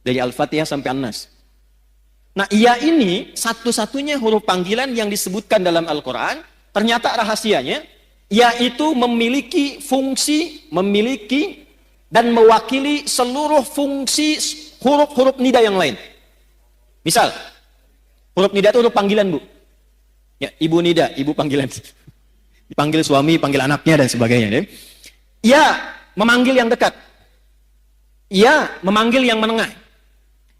Dari Al-Fatihah sampai An-Nas. Nah, ya ini satu-satunya huruf panggilan yang disebutkan dalam Al-Quran. Ternyata rahasianya, yaitu memiliki fungsi, memiliki dan mewakili seluruh fungsi huruf-huruf nida yang lain. Misal, huruf nida itu huruf panggilan, Bu. Ya, ibu nida, ibu panggilan. Dipanggil suami, panggil anaknya, dan sebagainya. Ya, memanggil yang dekat. Ya, memanggil yang menengah.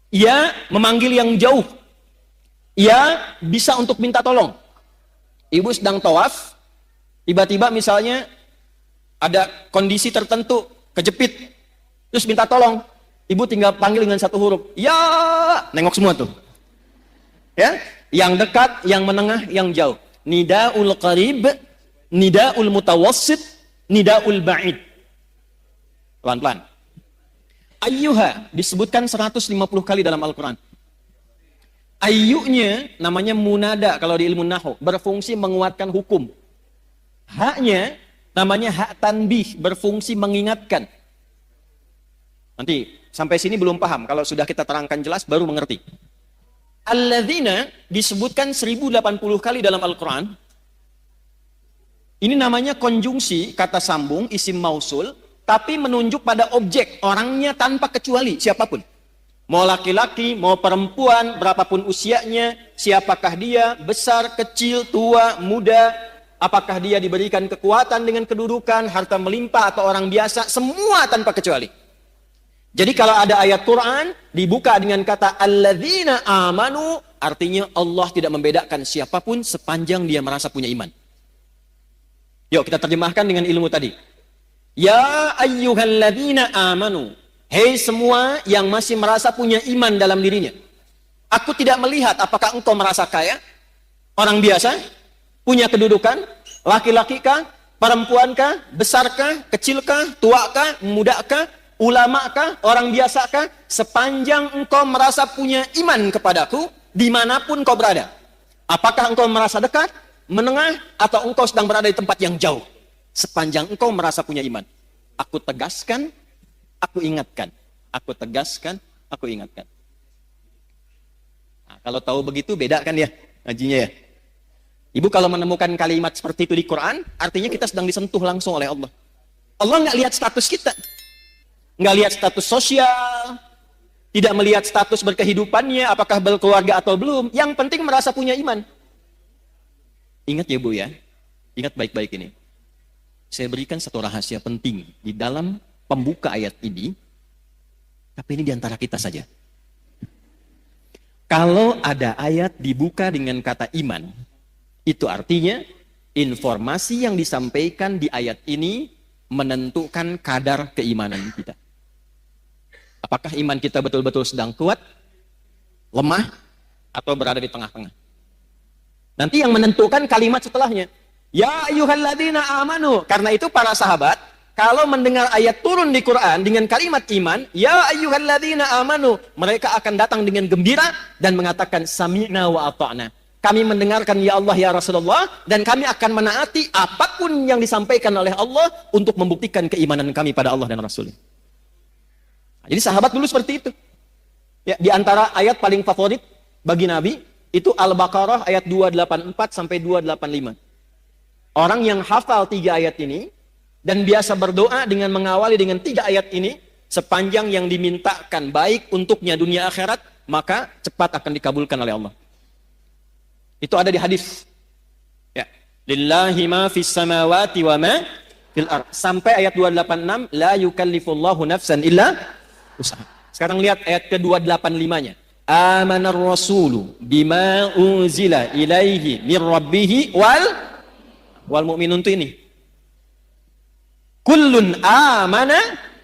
Ya, memanggil yang jauh. Ya, bisa untuk minta tolong. Ibu sedang tawaf, tiba-tiba misalnya ada kondisi tertentu, kejepit, terus minta tolong. Ibu tinggal panggil dengan satu huruf. Ya, nengok semua tuh. Ya, yang dekat, yang menengah, yang jauh. Nidaul qarib, nidaul mutawassit, nidaul ba'id. Pelan-pelan. Ayyuha disebutkan 150 kali dalam Al-Quran. Ayyunya namanya munada kalau di ilmu nahwu, berfungsi menguatkan hukum. Haknya namanya hak tanbih, berfungsi mengingatkan. Nanti sampai sini belum paham, kalau sudah kita terangkan jelas baru mengerti. Alladzina disebutkan 1080 kali dalam Al-Quran. Ini namanya konjungsi, kata sambung, isim mausul, tapi menunjuk pada objek, orangnya tanpa kecuali, siapapun. Mau laki-laki, mau perempuan, berapapun usianya, siapakah dia, besar, kecil, tua, muda, apakah dia diberikan kekuatan dengan kedudukan, harta melimpah, atau orang biasa, semua tanpa kecuali. Jadi kalau ada ayat Quran, dibuka dengan kata alladzina amanu, artinya Allah tidak membedakan siapapun sepanjang dia merasa punya iman. Yuk kita terjemahkan dengan ilmu tadi. Ya ayyuhalladzina amanu, hei semua yang masih merasa punya iman dalam dirinya. Aku tidak melihat apakah engkau merasa kaya, orang biasa, punya kedudukan, laki-laki kah, perempuan kah, besar kah, kecil kah, tua kah, muda kah, ulama kah, orang biasa kah, sepanjang engkau merasa punya iman kepadaku, dimanapun kau berada. Apakah engkau merasa dekat, menengah, atau engkau sedang berada di tempat yang jauh. Sepanjang engkau merasa punya iman. Aku tegaskan, aku ingatkan. Aku tegaskan, aku ingatkan. Nah, kalau tahu begitu, beda kan ya ngajinya ya. Ibu kalau menemukan kalimat seperti itu di Quran, artinya kita sedang disentuh langsung oleh Allah. Allah nggak lihat status kita. Nggak lihat status sosial. Tidak melihat status berkehidupannya, apakah berkeluarga atau belum. Yang penting merasa punya iman. Ingat ya Bu ya. Ingat baik-baik ini. Saya berikan satu rahasia penting di dalam pembuka ayat ini, tapi ini diantara kita saja. Kalau ada ayat dibuka dengan kata iman, itu artinya informasi yang disampaikan di ayat ini menentukan kadar keimanan kita. Apakah iman kita betul-betul sedang kuat, lemah, atau berada di tengah-tengah? Nanti yang menentukan kalimat setelahnya. Ya ayyuhalladzina amanu. Karena itu para sahabat, kalau mendengar ayat turun di Quran dengan kalimat iman, ya ayyuhalladzina amanu, mereka akan datang dengan gembira dan mengatakan sami'na wa ata'na. Kami mendengarkan ya Allah ya Rasulullah, dan kami akan menaati apapun yang disampaikan oleh Allah untuk membuktikan keimanan kami pada Allah dan Rasul. Jadi sahabat dulu seperti itu. Ya, di antara ayat paling favorit bagi Nabi itu Al-Baqarah ayat 284 sampai 285. Orang yang hafal 3 ayat ini dan biasa berdoa dengan mengawali dengan 3 ayat ini, sepanjang yang dimintakan baik untuknya dunia akhirat, maka cepat akan dikabulkan oleh Allah. Itu ada di hadis. Ya, lillahi ma fis samawati wa ma fil ard. Sampai ayat 286, la yukallifullahu nafsan illa usaha. Sekarang lihat ayat ke-285-nya. Amanar rasulu bima unzila ilaihi mir rabbih wal mu'minun itu ini. Kullun amana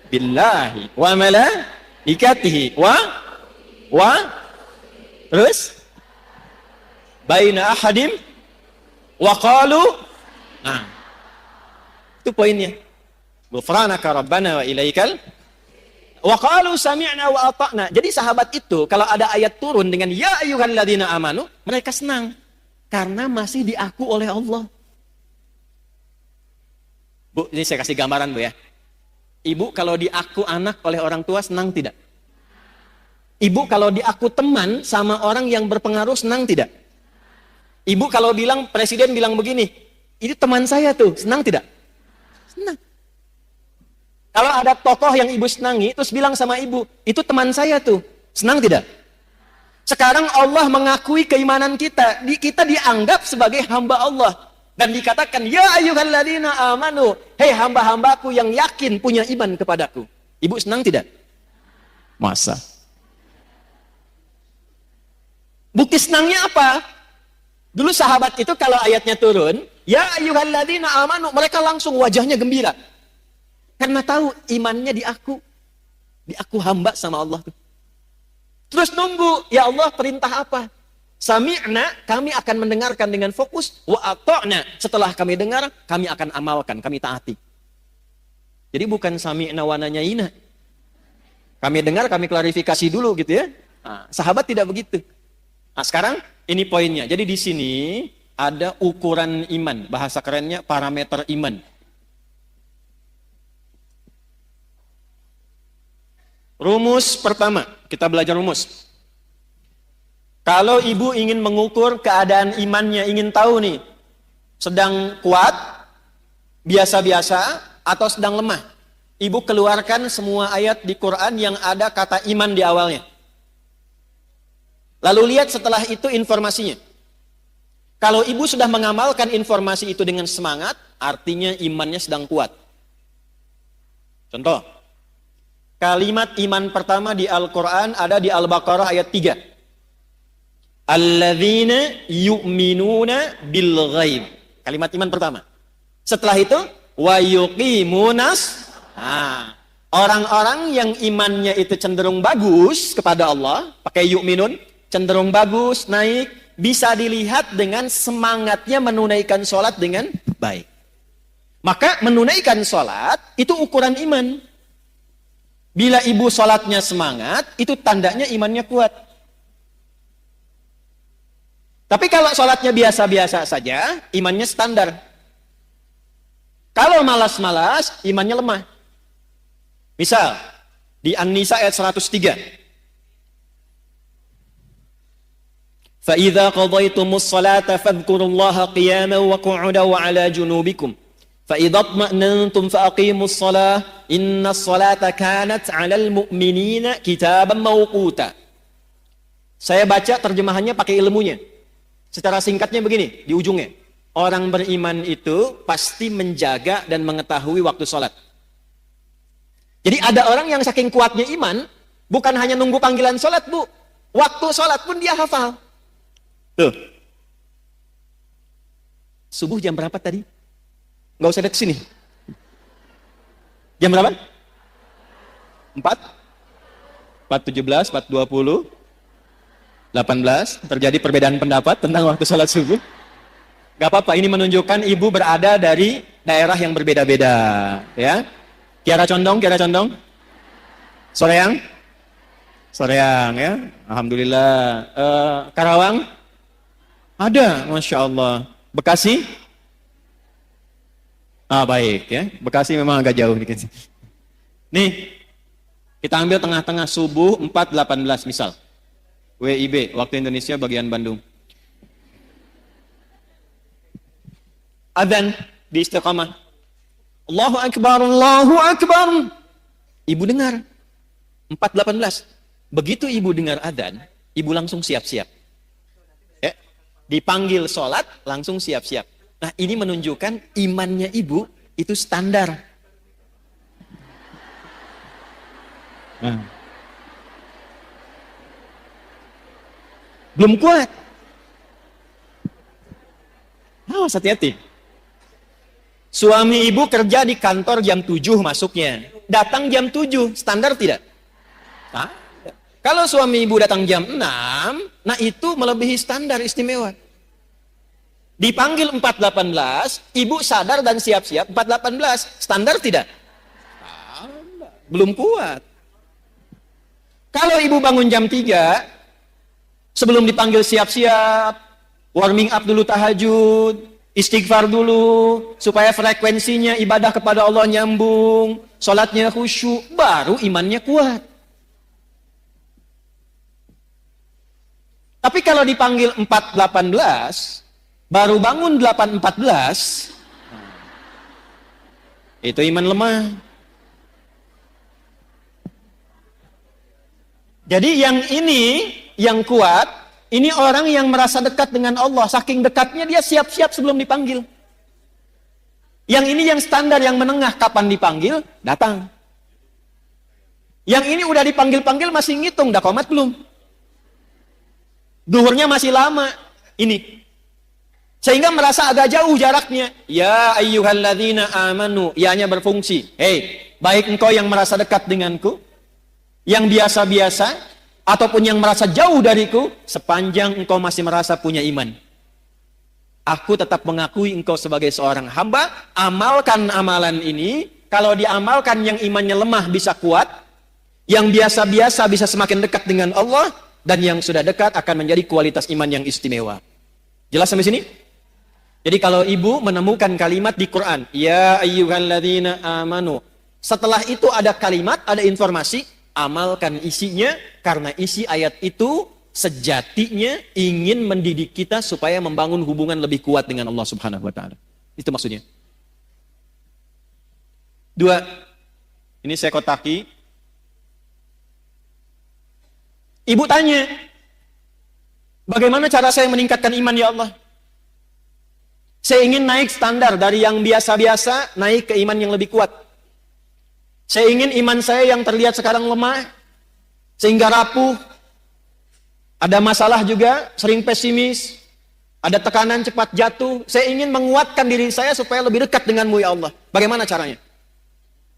billahi wa malaikatihi wa terus baina ahadim wa qalu. Nah, itu poinnya. Ghufranaka rabbana wa ilaikal wa qalu sami'na wa ata'na. Jadi sahabat itu kalau ada ayat turun dengan ya ayyuhalladzina amanu, mereka senang karena masih diaku oleh Allah. Bu, ini saya kasih gambaran Bu ya. Ibu kalau diaku anak oleh orang tua senang tidak? Ibu kalau di aku teman sama orang yang berpengaruh senang tidak? Ibu kalau bilang, presiden bilang begini, itu teman saya tuh, senang tidak? Senang. Kalau ada tokoh yang ibu senangi, terus bilang sama ibu, itu teman saya tuh, senang tidak? Sekarang Allah mengakui keimanan kita, kita dianggap sebagai hamba Allah. Dan dikatakan, ya ayyuhalladzina amanu, hei hamba-hambaku yang yakin punya iman kepadaku. Ibu senang tidak? Masa? Bukti senangnya apa? Dulu sahabat itu kalau ayatnya turun, ya ayyuhalladzina amanu, mereka langsung wajahnya gembira. Karena tahu imannya di aku hamba sama Allah. Terus nunggu, ya Allah perintah apa? Sami'na, kami akan mendengarkan dengan fokus, wa ata'na, setelah kami dengar, kami akan amalkan, kami taati. Jadi bukan sami'na wa nanyaina. Kami dengar, kami klarifikasi dulu gitu ya. Nah, sahabat tidak begitu. Nah, sekarang ini poinnya. Jadi di sini ada ukuran iman, bahasa kerennya parameter iman. Rumus pertama, kita belajar rumus. Kalau ibu ingin mengukur keadaan imannya, ingin tahu nih, sedang kuat, biasa-biasa, atau sedang lemah. Ibu keluarkan semua ayat di Quran yang ada kata iman di awalnya. Lalu lihat setelah itu informasinya. Kalau ibu sudah mengamalkan informasi itu dengan semangat, artinya imannya sedang kuat. Contoh, kalimat iman pertama di Al-Quran ada di Al-Baqarah ayat 3. Alladzina yu'minuna bil ghaib. Kalimat iman pertama. Setelah itu, wa yuqimunas. Orang-orang yang imannya itu cenderung bagus kepada Allah, pakai yu'minun, cenderung bagus, naik, bisa dilihat dengan semangatnya menunaikan sholat dengan baik. Maka menunaikan sholat itu ukuran iman. Bila ibu sholatnya semangat, itu tandanya imannya kuat. Tapi kalau sholatnya biasa-biasa saja, imannya standar. Kalau malas-malas, imannya lemah. Misal, di An-Nisa ayat 103. فَإِذَا قَضَيْتُمُ الصَّلَاةَ فَاذْكُرُوا اللَّهَ قِيَامًا وَقُعُودًا وَعَلَى جُنُوبِكُمْ فَإِذَا اطْمَأْنَنْتُمْ فَأَقِيمُوا الصَّلَاةَ إِنَّ الصَّلَاةَ كَانَتْ عَلَى الْمُؤْمِنِينَ كِتَابًا مَوْقُوتًا. Saya baca terjemahannya pakai ilmunya. Secara singkatnya begini, di ujungnya. Orang beriman itu pasti menjaga dan mengetahui waktu sholat. Jadi ada orang yang saking kuatnya iman, bukan hanya nunggu panggilan sholat, Bu. Waktu sholat pun dia hafal. Tuh. Subuh jam berapa tadi? Nggak usah lihat ke sini. Jam berapa? 4? 4.17, 4.20, 18. Terjadi perbedaan pendapat tentang waktu sholat subuh. Gak apa-apa, ini menunjukkan ibu berada dari daerah yang berbeda-beda. Ya. Kiara Condong, Kiara Condong. Soreang? Soreang ya. Alhamdulillah. Karawang? Ada, Masya Allah. Bekasi? Baik ya. Bekasi memang agak jauh dikit. Nih, kita ambil tengah-tengah subuh 4.18 misal. WIB, waktu Indonesia bagian Bandung. Adzan di Istiqamah. Allahu Akbar, Allahu Akbar. Ibu dengar 4.18. Begitu ibu dengar adzan, ibu langsung siap-siap. Ya, dipanggil sholat, langsung siap-siap. Nah, ini menunjukkan imannya ibu itu standar. Belum kuat. Awas, hati-hati. Suami ibu kerja di kantor jam 7 masuknya. Datang jam 7, standar tidak? Kalau suami ibu datang jam 6, nah itu melebihi standar istimewa. Dipanggil 4.18, ibu sadar dan siap-siap 4.18, standar tidak? Belum kuat. Kalau ibu bangun jam 3, sebelum dipanggil siap-siap, warming up dulu tahajud, istighfar dulu, supaya frekuensinya ibadah kepada Allah nyambung, sholatnya khusyuk, baru imannya kuat. Tapi kalau dipanggil 4.18, baru bangun 8.14, itu iman lemah. Jadi yang ini, yang kuat, ini orang yang merasa dekat dengan Allah. Saking dekatnya dia siap-siap sebelum dipanggil. Yang ini yang standar, yang menengah, kapan dipanggil, datang. Yang ini udah dipanggil-panggil masih ngitung, dah komat belum? Duhurnya masih lama. Ini. Sehingga merasa agak jauh jaraknya. Ya ayyuhalladzina amanu. Ya-nya berfungsi. Hei, baik engkau yang merasa dekat denganku, yang biasa-biasa, ataupun yang merasa jauh dariku, sepanjang engkau masih merasa punya iman. Aku tetap mengakui engkau sebagai seorang hamba, amalkan amalan ini, kalau diamalkan yang imannya lemah bisa kuat, yang biasa-biasa bisa semakin dekat dengan Allah, dan yang sudah dekat akan menjadi kualitas iman yang istimewa. Jelas sampai sini? Jadi kalau ibu menemukan kalimat di Quran, ya ayyuhalladzina amanu, setelah itu ada kalimat, ada informasi, amalkan isinya, karena isi ayat itu sejatinya ingin mendidik kita supaya membangun hubungan lebih kuat dengan Allah Subhanahu wa taala. Itu maksudnya. 2. Ini saya kotaki. Ibu tanya, bagaimana cara saya meningkatkan iman ya Allah? Saya ingin naik standar dari yang biasa-biasa, naik ke iman yang lebih kuat. Saya ingin iman saya yang terlihat sekarang lemah, sehingga rapuh, ada masalah juga, sering pesimis, ada tekanan cepat jatuh. Saya ingin menguatkan diri saya supaya lebih dekat denganmu ya Allah. Bagaimana caranya?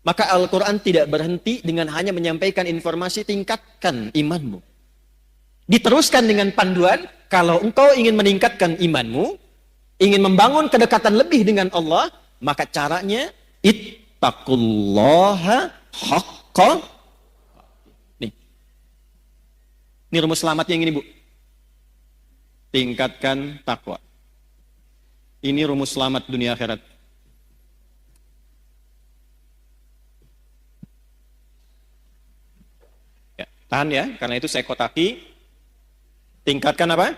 Maka Al-Quran tidak berhenti dengan hanya menyampaikan informasi, tingkatkan imanmu. Diteruskan dengan panduan, kalau engkau ingin meningkatkan imanmu, ingin membangun kedekatan lebih dengan Allah, maka caranya, ittaqullaha haqqa. Ini rumus selamatnya yang ini, Bu. Tingkatkan takwa. Ini rumus selamat dunia akhirat. Ya, tahan ya, karena itu saya kotaki. Tingkatkan apa?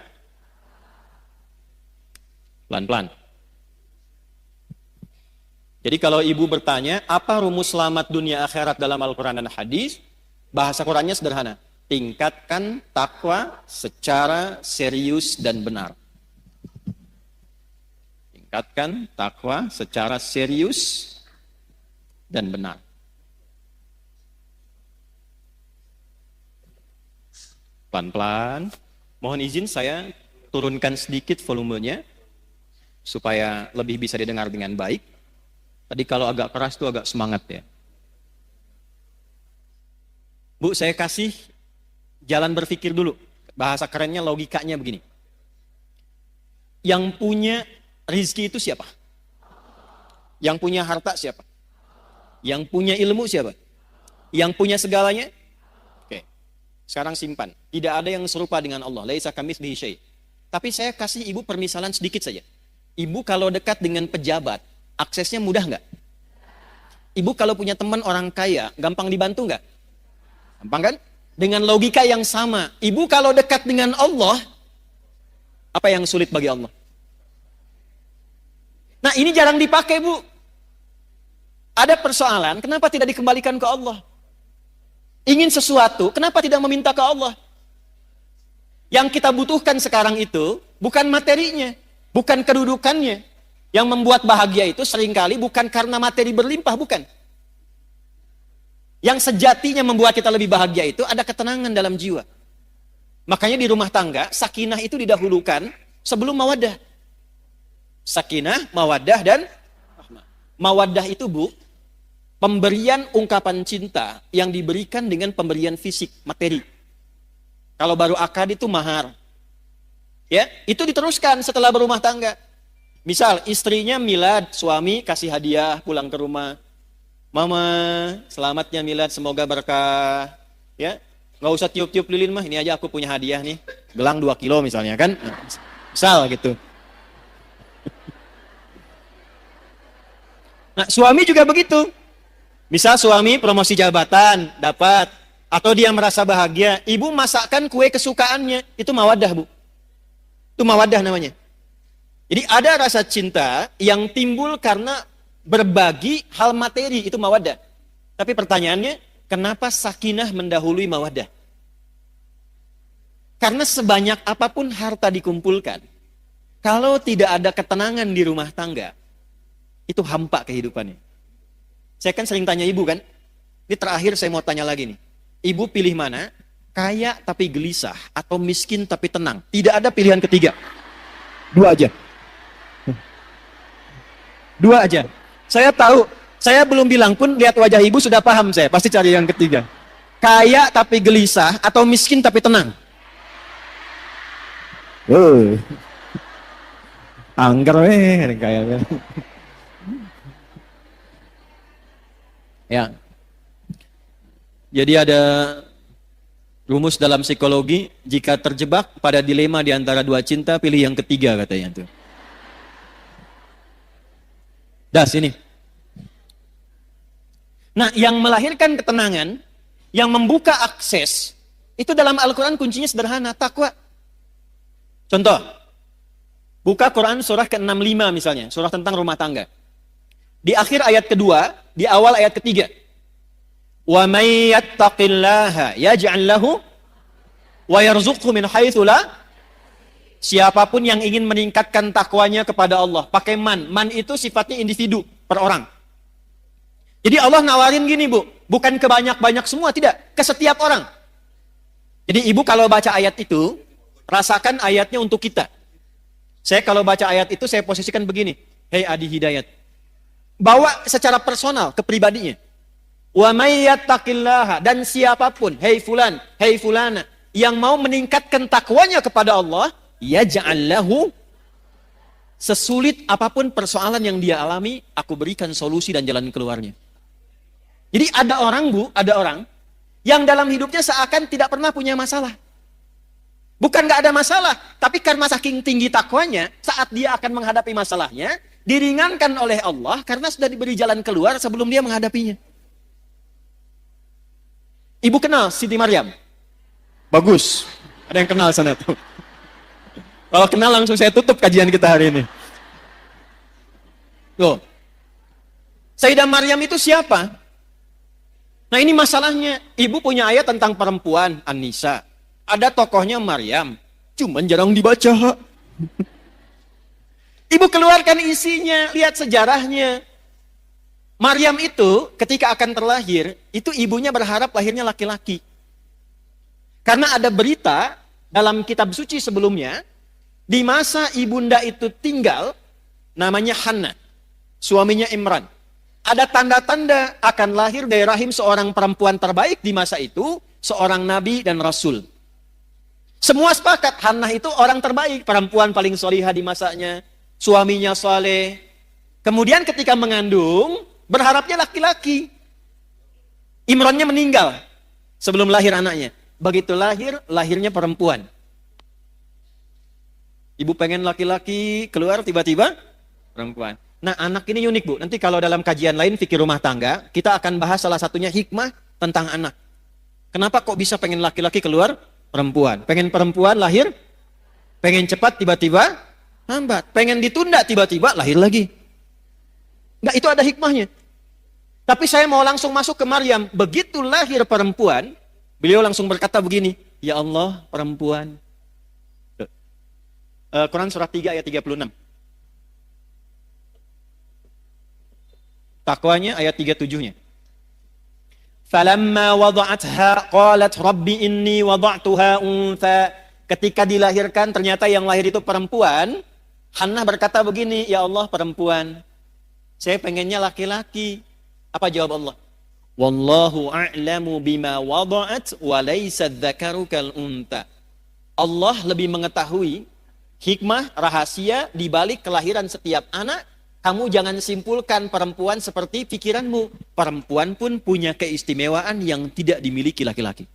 Pelan-pelan. Jadi kalau ibu bertanya, apa rumus selamat dunia akhirat dalam Al-Quran dan hadis? Bahasa Qurannya sederhana. Tingkatkan takwa secara serius dan benar. Tingkatkan takwa secara serius dan benar. Pelan-pelan. Mohon izin saya turunkan sedikit volumenya supaya lebih bisa didengar dengan baik. Tadi kalau agak keras itu agak semangat ya. Bu, saya kasih jalan berpikir dulu. Bahasa kerennya, logikanya begini. Yang punya rizki itu siapa? Yang punya harta siapa? Yang punya ilmu siapa? Yang punya segalanya? Oke. Sekarang simpan. Tidak ada yang serupa dengan Allah. Laisa kamitslihi syai'. Tapi saya kasih ibu permisalan sedikit saja. Ibu kalau dekat dengan pejabat, aksesnya mudah nggak? Ibu kalau punya teman orang kaya, gampang dibantu nggak? Gampang kan? Dengan logika yang sama, ibu kalau dekat dengan Allah, apa yang sulit bagi Allah? Nah, ini jarang dipakai, Bu. Ada persoalan, kenapa tidak dikembalikan ke Allah? Ingin sesuatu, kenapa tidak meminta ke Allah? Yang kita butuhkan sekarang itu, bukan materinya, bukan kedudukannya. Yang membuat bahagia itu seringkali bukan karena materi berlimpah, bukan. Yang sejatinya membuat kita lebih bahagia itu ada ketenangan dalam jiwa. Makanya di rumah tangga, sakinah itu didahulukan sebelum mawaddah. Sakinah, mawaddah, dan rahmah. Mawaddah itu, Bu, pemberian ungkapan cinta yang diberikan dengan pemberian fisik, materi. Kalau baru akad itu mahar. Ya, itu diteruskan setelah berumah tangga. Misal istrinya milad, suami kasih hadiah pulang ke rumah. Mama, selamatnya milad, semoga berkah. Ya, nggak usah tiup-tiup lilin mah, ini aja aku punya hadiah nih. Gelang 2 kilo misalnya kan. Misal gitu. Nah, suami juga begitu. Misal suami promosi jabatan, dapat. Atau dia merasa bahagia, ibu masakkan kue kesukaannya. Itu mawaddah, Bu. Itu mawaddah namanya. Jadi ada rasa cinta yang timbul karena berbagi hal materi, itu mawaddah. Tapi pertanyaannya, kenapa sakinah mendahului mawaddah? Karena sebanyak apapun harta dikumpulkan, kalau tidak ada ketenangan di rumah tangga, itu hampa kehidupannya. Saya kan sering tanya ibu kan, ini terakhir saya mau tanya lagi nih. Ibu pilih mana? Kaya tapi gelisah atau miskin tapi tenang? Tidak ada pilihan ketiga. Dua aja. Dua aja. Saya tahu, saya belum bilang pun lihat wajah ibu sudah paham saya. Pasti cari yang ketiga. Kaya tapi gelisah atau miskin tapi tenang? Angker kayaknya. Ya. Jadi ada rumus dalam psikologi, jika terjebak pada dilema di antara dua cinta, pilih yang ketiga katanya tuh. Das ini. Nah, yang melahirkan ketenangan, yang membuka akses, itu dalam Al-Quran kuncinya sederhana, takwa. Contoh, buka Quran surah ke-65 misalnya, surah tentang rumah tangga. Di akhir ayat kedua, di awal ayat ketiga. Wa may yattaqillaha yaj'al lahu wa yarzuqhu min haitsu la. Siapapun yang ingin meningkatkan takwanya kepada Allah, pakai man. Man itu sifatnya individu per orang. Jadi Allah nawarin gini, Bu, bukan ke banyak-banyak semua, tidak, ke setiap orang. Jadi ibu kalau baca ayat itu, rasakan ayatnya untuk kita. Saya kalau baca ayat itu, saya posisikan begini. Hei Adi Hidayat. Bawa secara personal ke pribadinya. Wa may yattaqillaha, dan siapapun, hei fulan, hei fulana, yang mau meningkatkan takwanya kepada Allah, yaj'al lahu, sesulit apapun persoalan yang dia alami, aku berikan solusi dan jalan keluarnya. Jadi ada orang, Bu, ada orang yang dalam hidupnya seakan tidak pernah punya masalah. Bukan nggak ada masalah, tapi karena saking tinggi takwanya, saat dia akan menghadapi masalahnya, diringankan oleh Allah karena sudah diberi jalan keluar sebelum dia menghadapinya. Ibu kenal Siti Maryam? Bagus. Ada yang kenal sana tuh. Kalau kenal langsung saya tutup kajian kita hari ini. Loh. Sayyidah Maryam itu siapa? Nah ini masalahnya. Ibu punya ayat tentang perempuan, An-Nisa. Ada tokohnya Maryam. Cuman jarang dibaca. Ibu keluarkan isinya, lihat sejarahnya. Maryam itu ketika akan terlahir, itu ibunya berharap lahirnya laki-laki. Karena ada berita dalam kitab suci sebelumnya, di masa ibunda itu tinggal, namanya Hannah, suaminya Imran. Ada tanda-tanda akan lahir dari rahim seorang perempuan terbaik di masa itu, seorang nabi dan rasul. Semua sepakat, Hannah itu orang terbaik, perempuan paling solihah di masanya, suaminya soleh. Kemudian ketika mengandung, berharapnya laki-laki. Imrannya meninggal sebelum lahir anaknya. Begitu lahir, lahirnya perempuan. Ibu pengen laki-laki, keluar tiba-tiba perempuan. Nah anak ini unik, Bu. Nanti kalau dalam kajian lain fikih rumah tangga, kita akan bahas salah satunya hikmah tentang anak. Kenapa kok bisa pengen laki-laki keluar perempuan? Pengen perempuan lahir, pengen cepat tiba-tiba lambat. Pengen ditunda tiba-tiba lahir lagi. Enggak, itu ada hikmahnya. Tapi saya mau langsung masuk ke Maryam. Begitu lahir perempuan, beliau langsung berkata begini, ya Allah, perempuan. Quran surah 3 ayat 36. Takwanya ayat 37-nya. Falamma wada'atha qalat rabbi inni wada'tuha untha. Ketika dilahirkan ternyata yang lahir itu perempuan, Hannah berkata begini, ya Allah, perempuan. Saya pengennya laki-laki. Apa jawab Allah? Wallahu a'lamu bima wada'at wa laysa dzakaru kal unta. Allah lebih mengetahui hikmah, rahasia di balik kelahiran setiap anak. Kamu jangan simpulkan perempuan seperti pikiranmu. Perempuan pun punya keistimewaan yang tidak dimiliki laki-laki.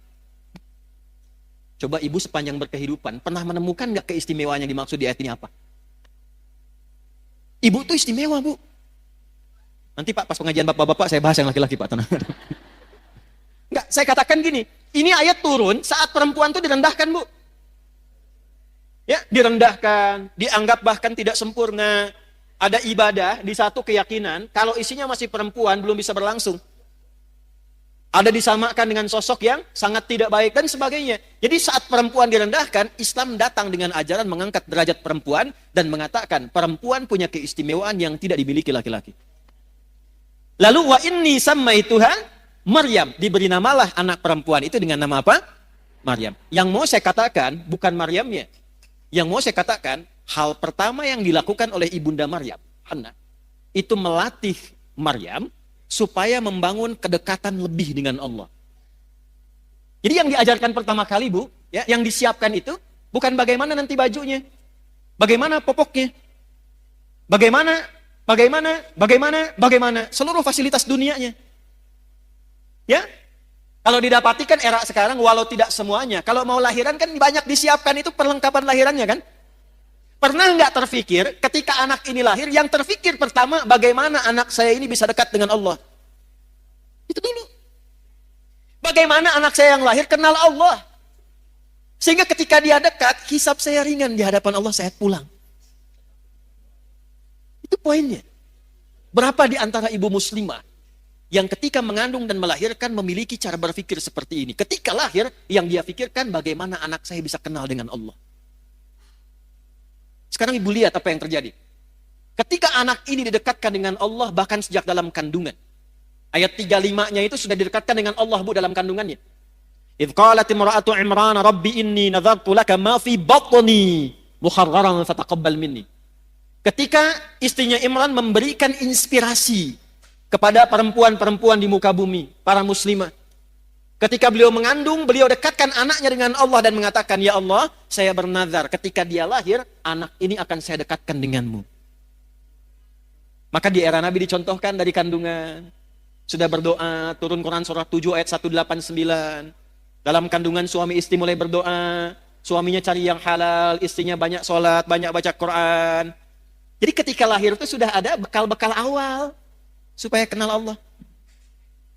Coba ibu sepanjang berkehidupan pernah menemukan nggak keistimewaan yang dimaksud di ayat ini apa? Ibu tuh istimewa, Bu. Nanti Pak, pas pengajian bapak-bapak saya bahas yang laki-laki, Pak, tenang. Enggak, saya katakan gini, ini ayat turun saat perempuan itu direndahkan, Bu. Ya, direndahkan, dianggap bahkan tidak sempurna. Ada ibadah di satu keyakinan, kalau isinya masih perempuan belum bisa berlangsung. Ada disamakan dengan sosok yang sangat tidak baik dan sebagainya. Jadi saat perempuan direndahkan, Islam datang dengan ajaran mengangkat derajat perempuan dan mengatakan perempuan punya keistimewaan yang tidak dimiliki laki-laki. Lalu wa inni sammaituha Maryam, diberi namalah anak perempuan itu dengan nama apa? Maryam. Yang mau saya katakan bukan Maryamnya. Yang mau saya katakan, hal pertama yang dilakukan oleh ibunda Maryam, Hannah, itu melatih Maryam supaya membangun kedekatan lebih dengan Allah. Jadi yang diajarkan pertama kali, Bu, ya, yang disiapkan itu bukan bagaimana nanti bajunya, bagaimana popoknya, bagaimana seluruh fasilitas dunianya. Ya, kalau didapati kan era sekarang, walau tidak semuanya, kalau mau lahiran kan banyak disiapkan itu perlengkapan lahirannya kan. Pernah nggak terfikir ketika anak ini lahir, yang terfikir pertama bagaimana anak saya ini bisa dekat dengan Allah? Itu dulu. Bagaimana anak saya yang lahir kenal Allah? Sehingga ketika dia dekat, hisab saya ringan di hadapan Allah saat pulang. Itu poinnya. Berapa di antara ibu muslimah yang ketika mengandung dan melahirkan memiliki cara berpikir seperti ini? Ketika lahir, yang dia pikirkan bagaimana anak saya bisa kenal dengan Allah. Sekarang ibu lihat apa yang terjadi. Ketika anak ini didekatkan dengan Allah bahkan sejak dalam kandungan. Ayat 35-nya itu sudah didekatkan dengan Allah, Bu, dalam kandungannya. Idh qalat imra'atu Imran rabbi inni nadhartu laka ma fi batni muharraran fataqabbal minni. Ketika istrinya Imran memberikan inspirasi kepada perempuan-perempuan di muka bumi, para muslimah. Ketika beliau mengandung, beliau dekatkan anaknya dengan Allah dan mengatakan, ya Allah, saya bernazar ketika dia lahir, anak ini akan saya dekatkan denganmu. Maka di era Nabi dicontohkan dari kandungan. Sudah berdoa, turun Quran surah 7 ayat 189. Dalam kandungan suami istri mulai berdoa, suaminya cari yang halal, istrinya banyak sholat, banyak baca Quran. Jadi ketika lahir itu sudah ada bekal-bekal awal supaya kenal Allah.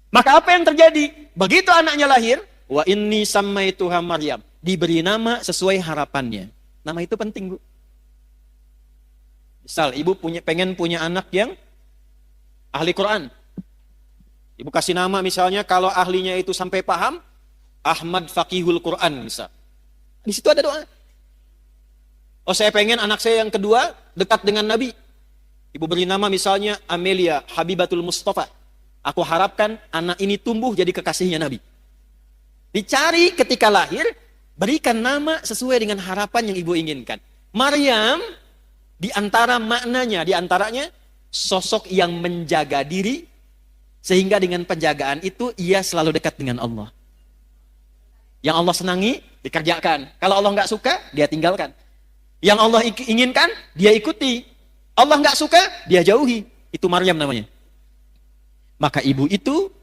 Maka apa yang terjadi? Begitu anaknya lahir, wa inni sammaituha Maryam, diberi nama sesuai harapannya. Nama itu penting, Bu. Misal ibu pengen punya anak yang ahli Quran. Ibu kasih nama misalnya kalau ahlinya itu sampai paham, Ahmad Faqihul Quran misal. Di situ ada doa. Oh, saya pengen anak saya yang kedua dekat dengan Nabi. Ibu beri nama misalnya Amelia Habibatul Mustafa. Aku harapkan anak ini tumbuh jadi kekasihnya Nabi. Dicari ketika lahir, berikan nama sesuai dengan harapan yang ibu inginkan. Maryam, di antara maknanya, di antaranya sosok yang menjaga diri, sehingga dengan penjagaan itu ia selalu dekat dengan Allah. Yang Allah senangi, dikerjakan. Kalau Allah nggak suka, dia tinggalkan. Yang Allah inginkan, dia ikuti. Allah nggak suka, dia jauhi. Itu Maryam namanya. Maka ibu itu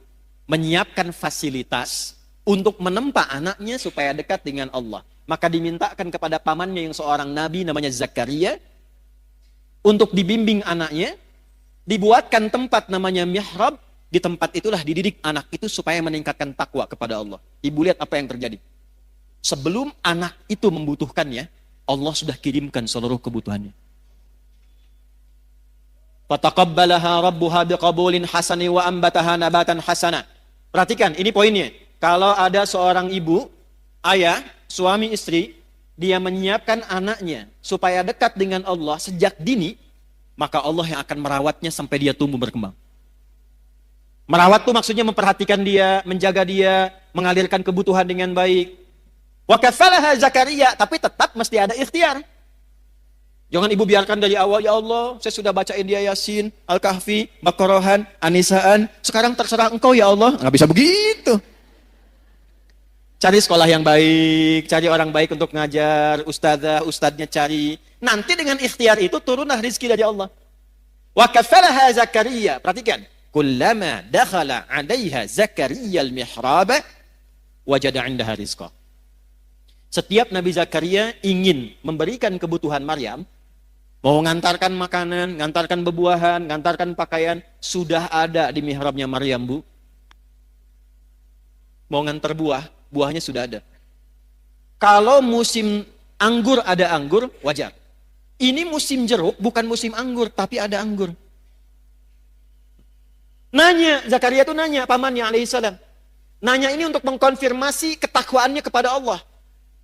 menyiapkan fasilitas untuk menempa anaknya supaya dekat dengan Allah. Maka dimintakan kepada pamannya yang seorang nabi namanya Zakaria untuk dibimbing anaknya, dibuatkan tempat namanya mihrab. Di tempat itulah dididik anak itu supaya meningkatkan takwa kepada Allah. Ibu lihat apa yang terjadi. Sebelum anak itu membutuhkannya, Allah sudah kirimkan seluruh kebutuhannya. Fataqabbalaha rabbuha biqabulin hasani wa ambataha nabatan hasana. Perhatikan, ini poinnya. Kalau ada seorang ibu, ayah, suami istri, dia menyiapkan anaknya supaya dekat dengan Allah sejak dini, maka Allah yang akan merawatnya sampai dia tumbuh berkembang. Merawat itu maksudnya memperhatikan dia, menjaga dia, mengalirkan kebutuhan dengan baik. Wa kafalaha Zakaria, tapi tetap mesti ada ikhtiar. Jangan ibu biarkan dari awal, ya Allah, saya sudah bacain dia Yasin, Al-Kahfi, Baqarahan, Anisaan, sekarang terserah engkau ya Allah. Nggak bisa begitu. Cari sekolah yang baik, cari orang baik untuk ngajar, ustadznya cari. Nanti dengan ikhtiar itu turunlah rezeki dari Allah. Wa kafalaha Zakaria, perhatikan. Kullama dakhala 'alaiha Zakaria al-mihrab wajada 'indaha rizqa. Setiap Nabi Zakaria ingin memberikan kebutuhan Maryam, mau ngantarkan makanan, ngantarkan bebuahan, ngantarkan pakaian, sudah ada di mihrabnya Maryam, Bu. Mau ngantar buah, buahnya sudah ada. Kalau musim Anggur ada anggur, wajar. Ini musim jeruk, bukan musim anggur, tapi ada anggur. Nanya, Zakaria itu nanya, pamannya alaihissalam. Nanya ini untuk mengkonfirmasi ketakwaannya kepada Allah.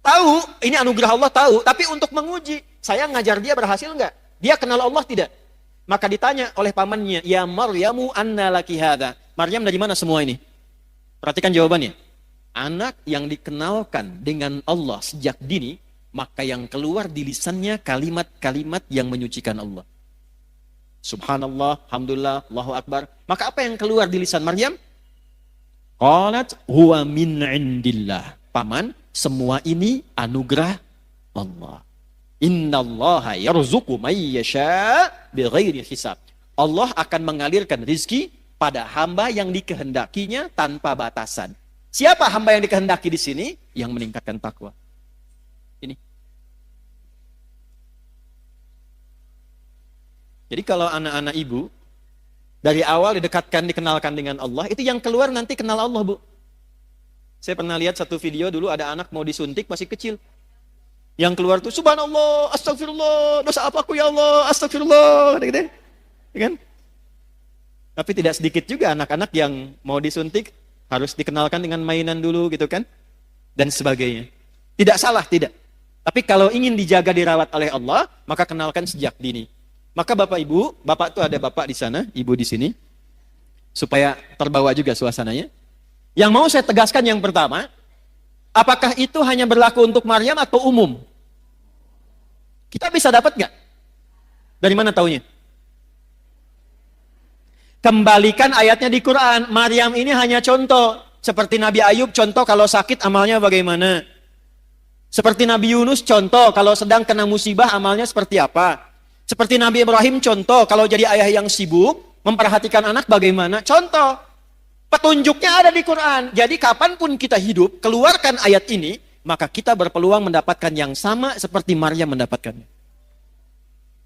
Tahu, ini anugerah Allah tahu, tapi untuk menguji. Saya ngajar dia berhasil nggak? Dia kenal Allah tidak? Maka ditanya oleh pamannya, ya Maryamu anna laki hadha. Maryam dari mana semua ini? Perhatikan jawabannya. Anak yang dikenalkan dengan Allah sejak dini, maka yang keluar di lisannya kalimat-kalimat yang menyucikan Allah. Subhanallah, Alhamdulillah, Allahu Akbar. Maka apa yang keluar di lisan Maryam? Qalat huwa min indillah. Paman, semua ini anugerah Allah. Innallaha yarzuqu may yasha bighairi hisab. Allah akan mengalirkan rizki pada hamba yang dikehendakinya tanpa batasan. Siapa hamba yang dikehendaki di sini? Yang meningkatkan takwa. Ini. Jadi kalau anak-anak ibu dari awal didekatkan, dikenalkan dengan Allah, itu yang keluar nanti kenal Allah, Bu. Saya pernah lihat satu video dulu, ada anak mau disuntik masih kecil. Yang keluar tuh, subhanallah, astagfirullah, dosa apa aku ya Allah, astagfirullah, gitu, ya kan? Tapi tidak sedikit juga anak-anak yang mau disuntik, harus dikenalkan dengan mainan dulu gitu kan, dan sebagainya. Tidak salah, tidak. Tapi kalau ingin dijaga, dirawat oleh Allah, maka kenalkan sejak dini. Maka Bapak Ibu, Bapak tuh ada Bapak di sana, Ibu di sini, supaya terbawa juga suasananya. Yang mau saya tegaskan yang pertama, apakah itu hanya berlaku untuk Maryam atau umum? Kita bisa dapat nggak? Dari mana taunya? Kembalikan ayatnya di Quran. Maryam ini hanya contoh. Seperti Nabi Ayub, contoh kalau sakit amalnya bagaimana. Seperti Nabi Yunus, contoh kalau sedang kena musibah amalnya seperti apa. Seperti Nabi Ibrahim, contoh kalau jadi ayah yang sibuk, memperhatikan anak bagaimana. Contoh, petunjuknya ada di Quran. Jadi kapanpun kita hidup, keluarkan ayat ini, maka kita berpeluang mendapatkan yang sama seperti Maryam mendapatkannya.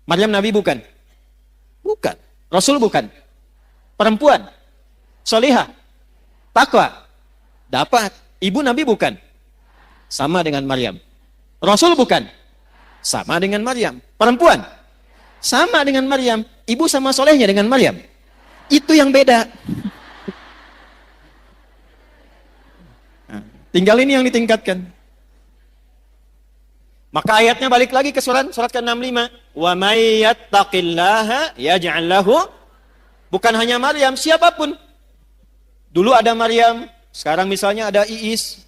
Maryam Nabi bukan? Bukan. Rasul bukan? Perempuan? Solihah? Takwa? Dapat. Ibu Nabi bukan? Sama dengan Maryam. Rasul bukan? Sama dengan Maryam. Perempuan? Sama dengan Maryam. Ibu sama solehnya dengan Maryam. Itu yang beda. Nah, tinggal ini yang ditingkatkan. Maka ayatnya balik lagi ke surat ke-65. Wa may yattaqillaha yaj'al lahu. Bukan hanya Maryam, siapapun. Dulu ada Maryam, sekarang misalnya ada Iis,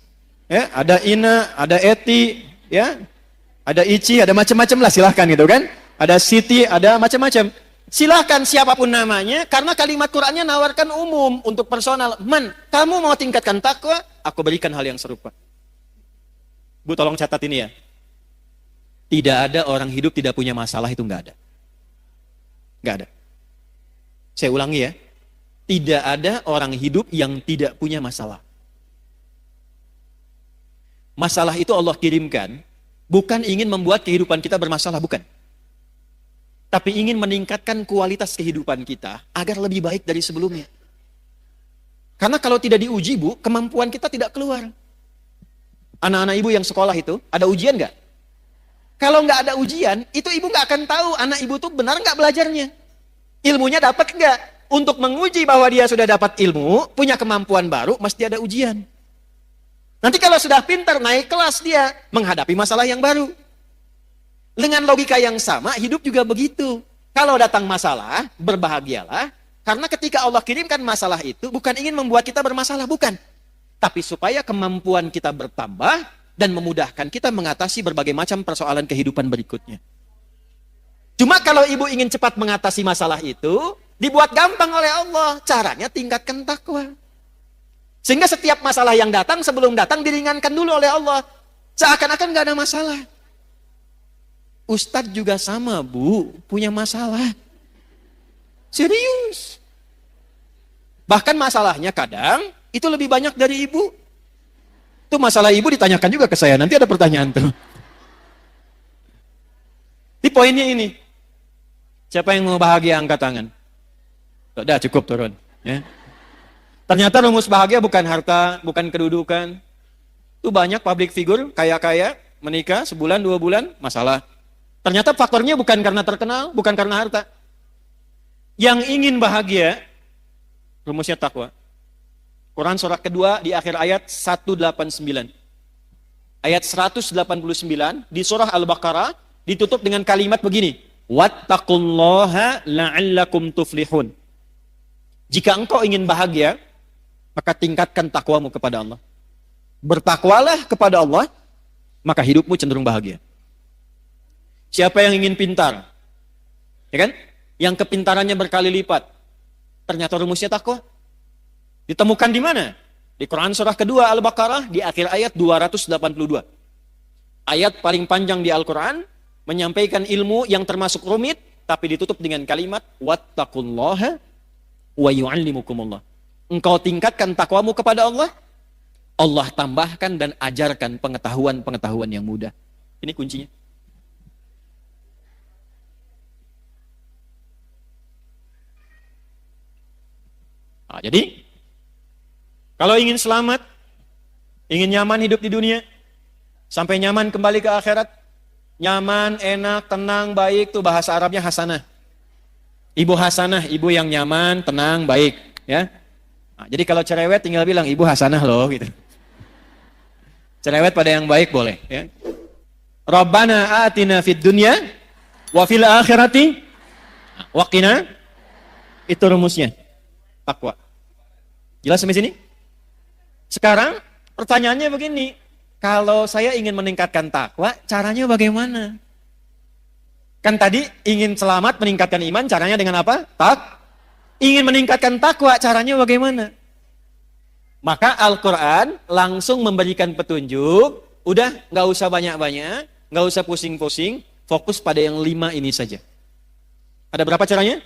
ya, ada Ina, ada Eti, ya. Ada Ici, ada macam-macam lah, silahkan gitu kan. Ada Siti, ada macam-macam. Silahkan siapapun namanya, karena kalimat Qur'annya nawarkan umum untuk personal. Man, kamu mau tingkatkan takwa, aku berikan hal yang serupa. Bu, tolong catat ini ya. Tidak ada orang hidup tidak punya masalah, itu nggak ada. Nggak ada. Saya ulangi ya. Tidak ada orang hidup yang tidak punya masalah. Masalah itu Allah kirimkan, bukan ingin membuat kehidupan kita bermasalah, bukan. Tapi ingin meningkatkan kualitas kehidupan kita agar lebih baik dari sebelumnya. Karena kalau tidak diuji, Bu, kemampuan kita tidak keluar. Anak-anak ibu yang sekolah itu, ada ujian nggak? Kalau nggak ada ujian, itu ibu nggak akan tahu anak ibu tuh benar nggak belajarnya. Ilmunya dapat nggak? Untuk menguji bahwa dia sudah dapat ilmu, punya kemampuan baru, mesti ada ujian. Nanti kalau sudah pintar, naik kelas dia, menghadapi masalah yang baru. Dengan logika yang sama, hidup juga begitu. Kalau datang masalah, berbahagialah. Karena ketika Allah kirimkan masalah itu, bukan ingin membuat kita bermasalah, bukan. Tapi supaya kemampuan kita bertambah, dan memudahkan kita mengatasi berbagai macam persoalan kehidupan berikutnya. Cuma kalau ibu ingin cepat mengatasi masalah itu, dibuat gampang oleh Allah. Caranya tingkatkan takwa. Sehingga setiap masalah yang datang, sebelum datang diringankan dulu oleh Allah. Seakan-akan gak ada masalah. Ustadz juga sama, Bu, punya masalah. Serius. Bahkan masalahnya kadang itu lebih banyak dari ibu. Itu masalah ibu ditanyakan juga ke saya. Nanti ada pertanyaan tuh. Di poinnya ini. Siapa yang mau bahagia angkat tangan? Sudah cukup turun. Ya. Ternyata rumus bahagia bukan harta, bukan kedudukan. Itu banyak public figure, kaya-kaya, menikah sebulan, 2 bulan, masalah. Ternyata faktornya bukan karena terkenal, bukan karena harta. Yang ingin bahagia, rumusnya takwa. Quran surah kedua di akhir ayat 189. Ayat 189 di surah Al-Baqarah ditutup dengan kalimat begini. Wattaqullaha la'allakum tuflihun. Jika engkau ingin bahagia, maka tingkatkan takwamu kepada Allah. Bertakwalah kepada Allah, maka hidupmu cenderung bahagia. Siapa yang ingin pintar? Ya kan? Yang kepintarannya berkali lipat. Ternyata rumusnya takwa. Ditemukan di mana? Di Quran surah kedua Al-Baqarah di akhir ayat 282. Ayat paling panjang di Al-Quran menyampaikan ilmu yang termasuk rumit tapi ditutup dengan kalimat wattaqullaha wa yu'allimukumullah. Engkau tingkatkan takwamu kepada Allah, Allah tambahkan dan ajarkan pengetahuan-pengetahuan yang mudah. Ini kuncinya. Nah, jadi kalau ingin selamat, ingin nyaman hidup di dunia, sampai nyaman kembali ke akhirat, nyaman, enak, tenang, baik, tuh bahasa Arabnya hasanah. Ibu hasanah, ibu yang nyaman, tenang, baik, ya. Nah, jadi kalau cerewet tinggal bilang ibu hasanah loh, gitu. Cerewet pada yang baik boleh, ya. Rabbana atina fid dunya wa fil akhirati wa qina. Itu rumusnya. Takwa. Jelas sampai sini? Sekarang pertanyaannya begini, kalau saya ingin meningkatkan takwa, caranya bagaimana? Kan tadi ingin selamat, meningkatkan iman, caranya dengan apa? Ingin meningkatkan takwa, caranya bagaimana? Maka Al-Quran langsung memberikan petunjuk, udah nggak usah banyak-banyak, nggak usah pusing-pusing, fokus pada yang 5 ini saja. Ada berapa caranya?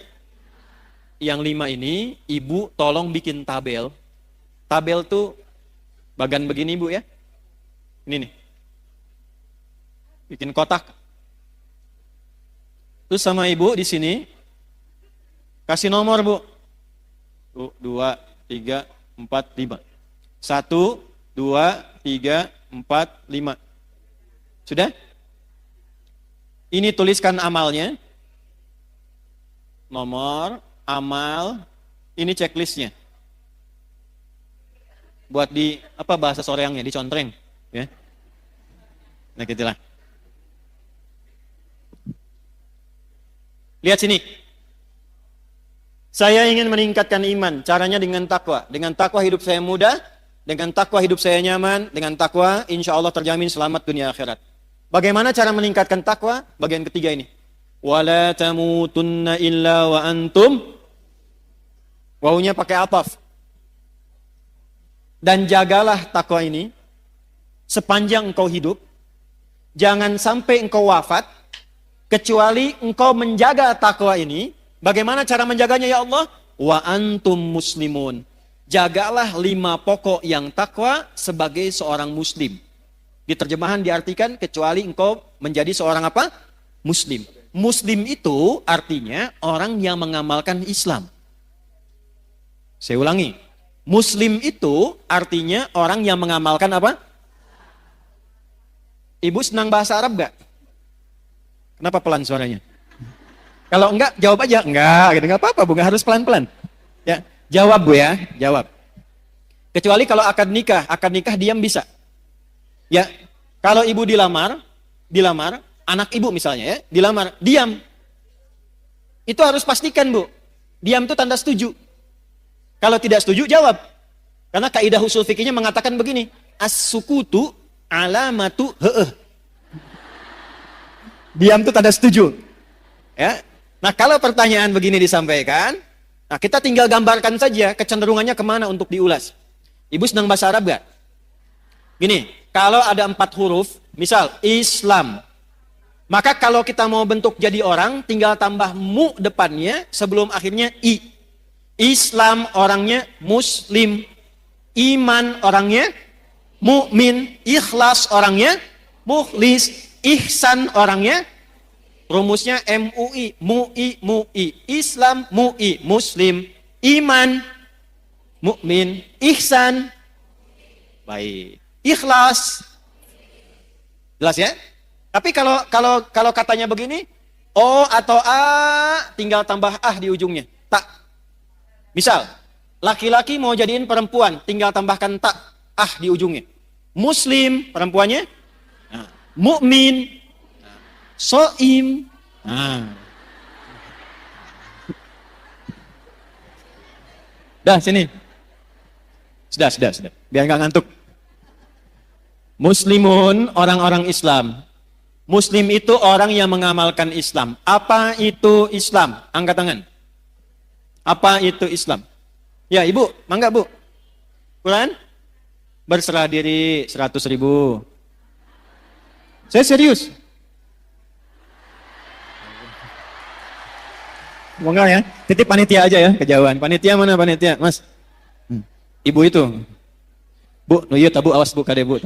Yang 5 ini, ibu tolong bikin tabel. Tabel tuh bagan begini bu ya. Ini nih. Bikin kotak. Terus sama ibu di sini kasih nomor bu. 2, 3, 4, 5. 1, 2, 3, 4, 5. Sudah? Ini tuliskan amalnya. Nomor, amal, ini checklistnya. Buat di apa bahasa soreangnya, dicontreng, ya. Nah, gitulah. Lihat sini. Saya ingin meningkatkan iman, caranya dengan takwa. Dengan takwa hidup saya mudah, dengan takwa hidup saya nyaman, dengan takwa insya Allah terjamin selamat dunia akhirat. Bagaimana cara meningkatkan takwa? Bagian ketiga ini. Wala tamutunna illa wa antum. Wawunya pakai ataf. Dan jagalah takwa ini sepanjang engkau hidup. Jangan sampai engkau wafat kecuali engkau menjaga takwa ini. Bagaimana cara menjaganya ya Allah? Wa antum muslimun. Jagalah 5 pokok yang takwa sebagai seorang muslim. Di terjemahan diartikan kecuali engkau menjadi seorang apa? Muslim. Muslim itu artinya orang yang mengamalkan Islam. Saya ulangi. Muslim itu artinya orang yang mengamalkan apa? Ibu senang bahasa Arab gak? Kenapa pelan suaranya? Kalau enggak, jawab aja. Enggak, gitu. Enggak apa-apa, Bu. Enggak harus pelan-pelan. Ya, jawab, Bu ya. Jawab. Kecuali kalau akad nikah diam bisa. Ya, kalau ibu dilamar, anak ibu misalnya ya, dilamar, diam. Itu harus pastikan, Bu. Diam itu tanda setuju. Kalau tidak setuju, jawab. Karena kaidah usul fikihnya mengatakan begini, as-sukutu alamatu he'eh. Diam itu tanda setuju. Ya. Nah, kalau pertanyaan begini disampaikan, nah kita tinggal gambarkan saja kecenderungannya kemana untuk diulas. Ibu senang bahasa Arab gak? Gini, kalau ada 4 huruf, misal Islam, maka kalau kita mau bentuk jadi orang, tinggal tambah mu depannya sebelum akhirnya i. Islam orangnya muslim, iman orangnya mukmin, ikhlas orangnya mukhlis, ihsan orangnya rumusnya MUI, MUI, Islam, MUI, muslim, iman, mukmin, ihsan, baik, ikhlas. Jelas ya? Tapi kalau katanya begini, O atau A tinggal tambah ah di ujungnya. Tak. Misal, laki-laki mau jadiin perempuan, tinggal tambahkan tak ah di ujungnya. Muslim perempuannya, nah, mukmin, soim. Nah. Dah sini. Sudah. Biar nggak ngantuk. Muslimun, orang-orang Islam. Muslim itu orang yang mengamalkan Islam. Apa itu Islam? Angkat tangan. Apa itu Islam? Ya, Ibu, mangga Bu. Quran? Berserah diri 100.000. Saya serius. Enggak ya, titip panitia aja ya, kejauhan. Panitia mana panitia? Mas. Ibu itu. Bu, iya tabu awas Bu kade Bu.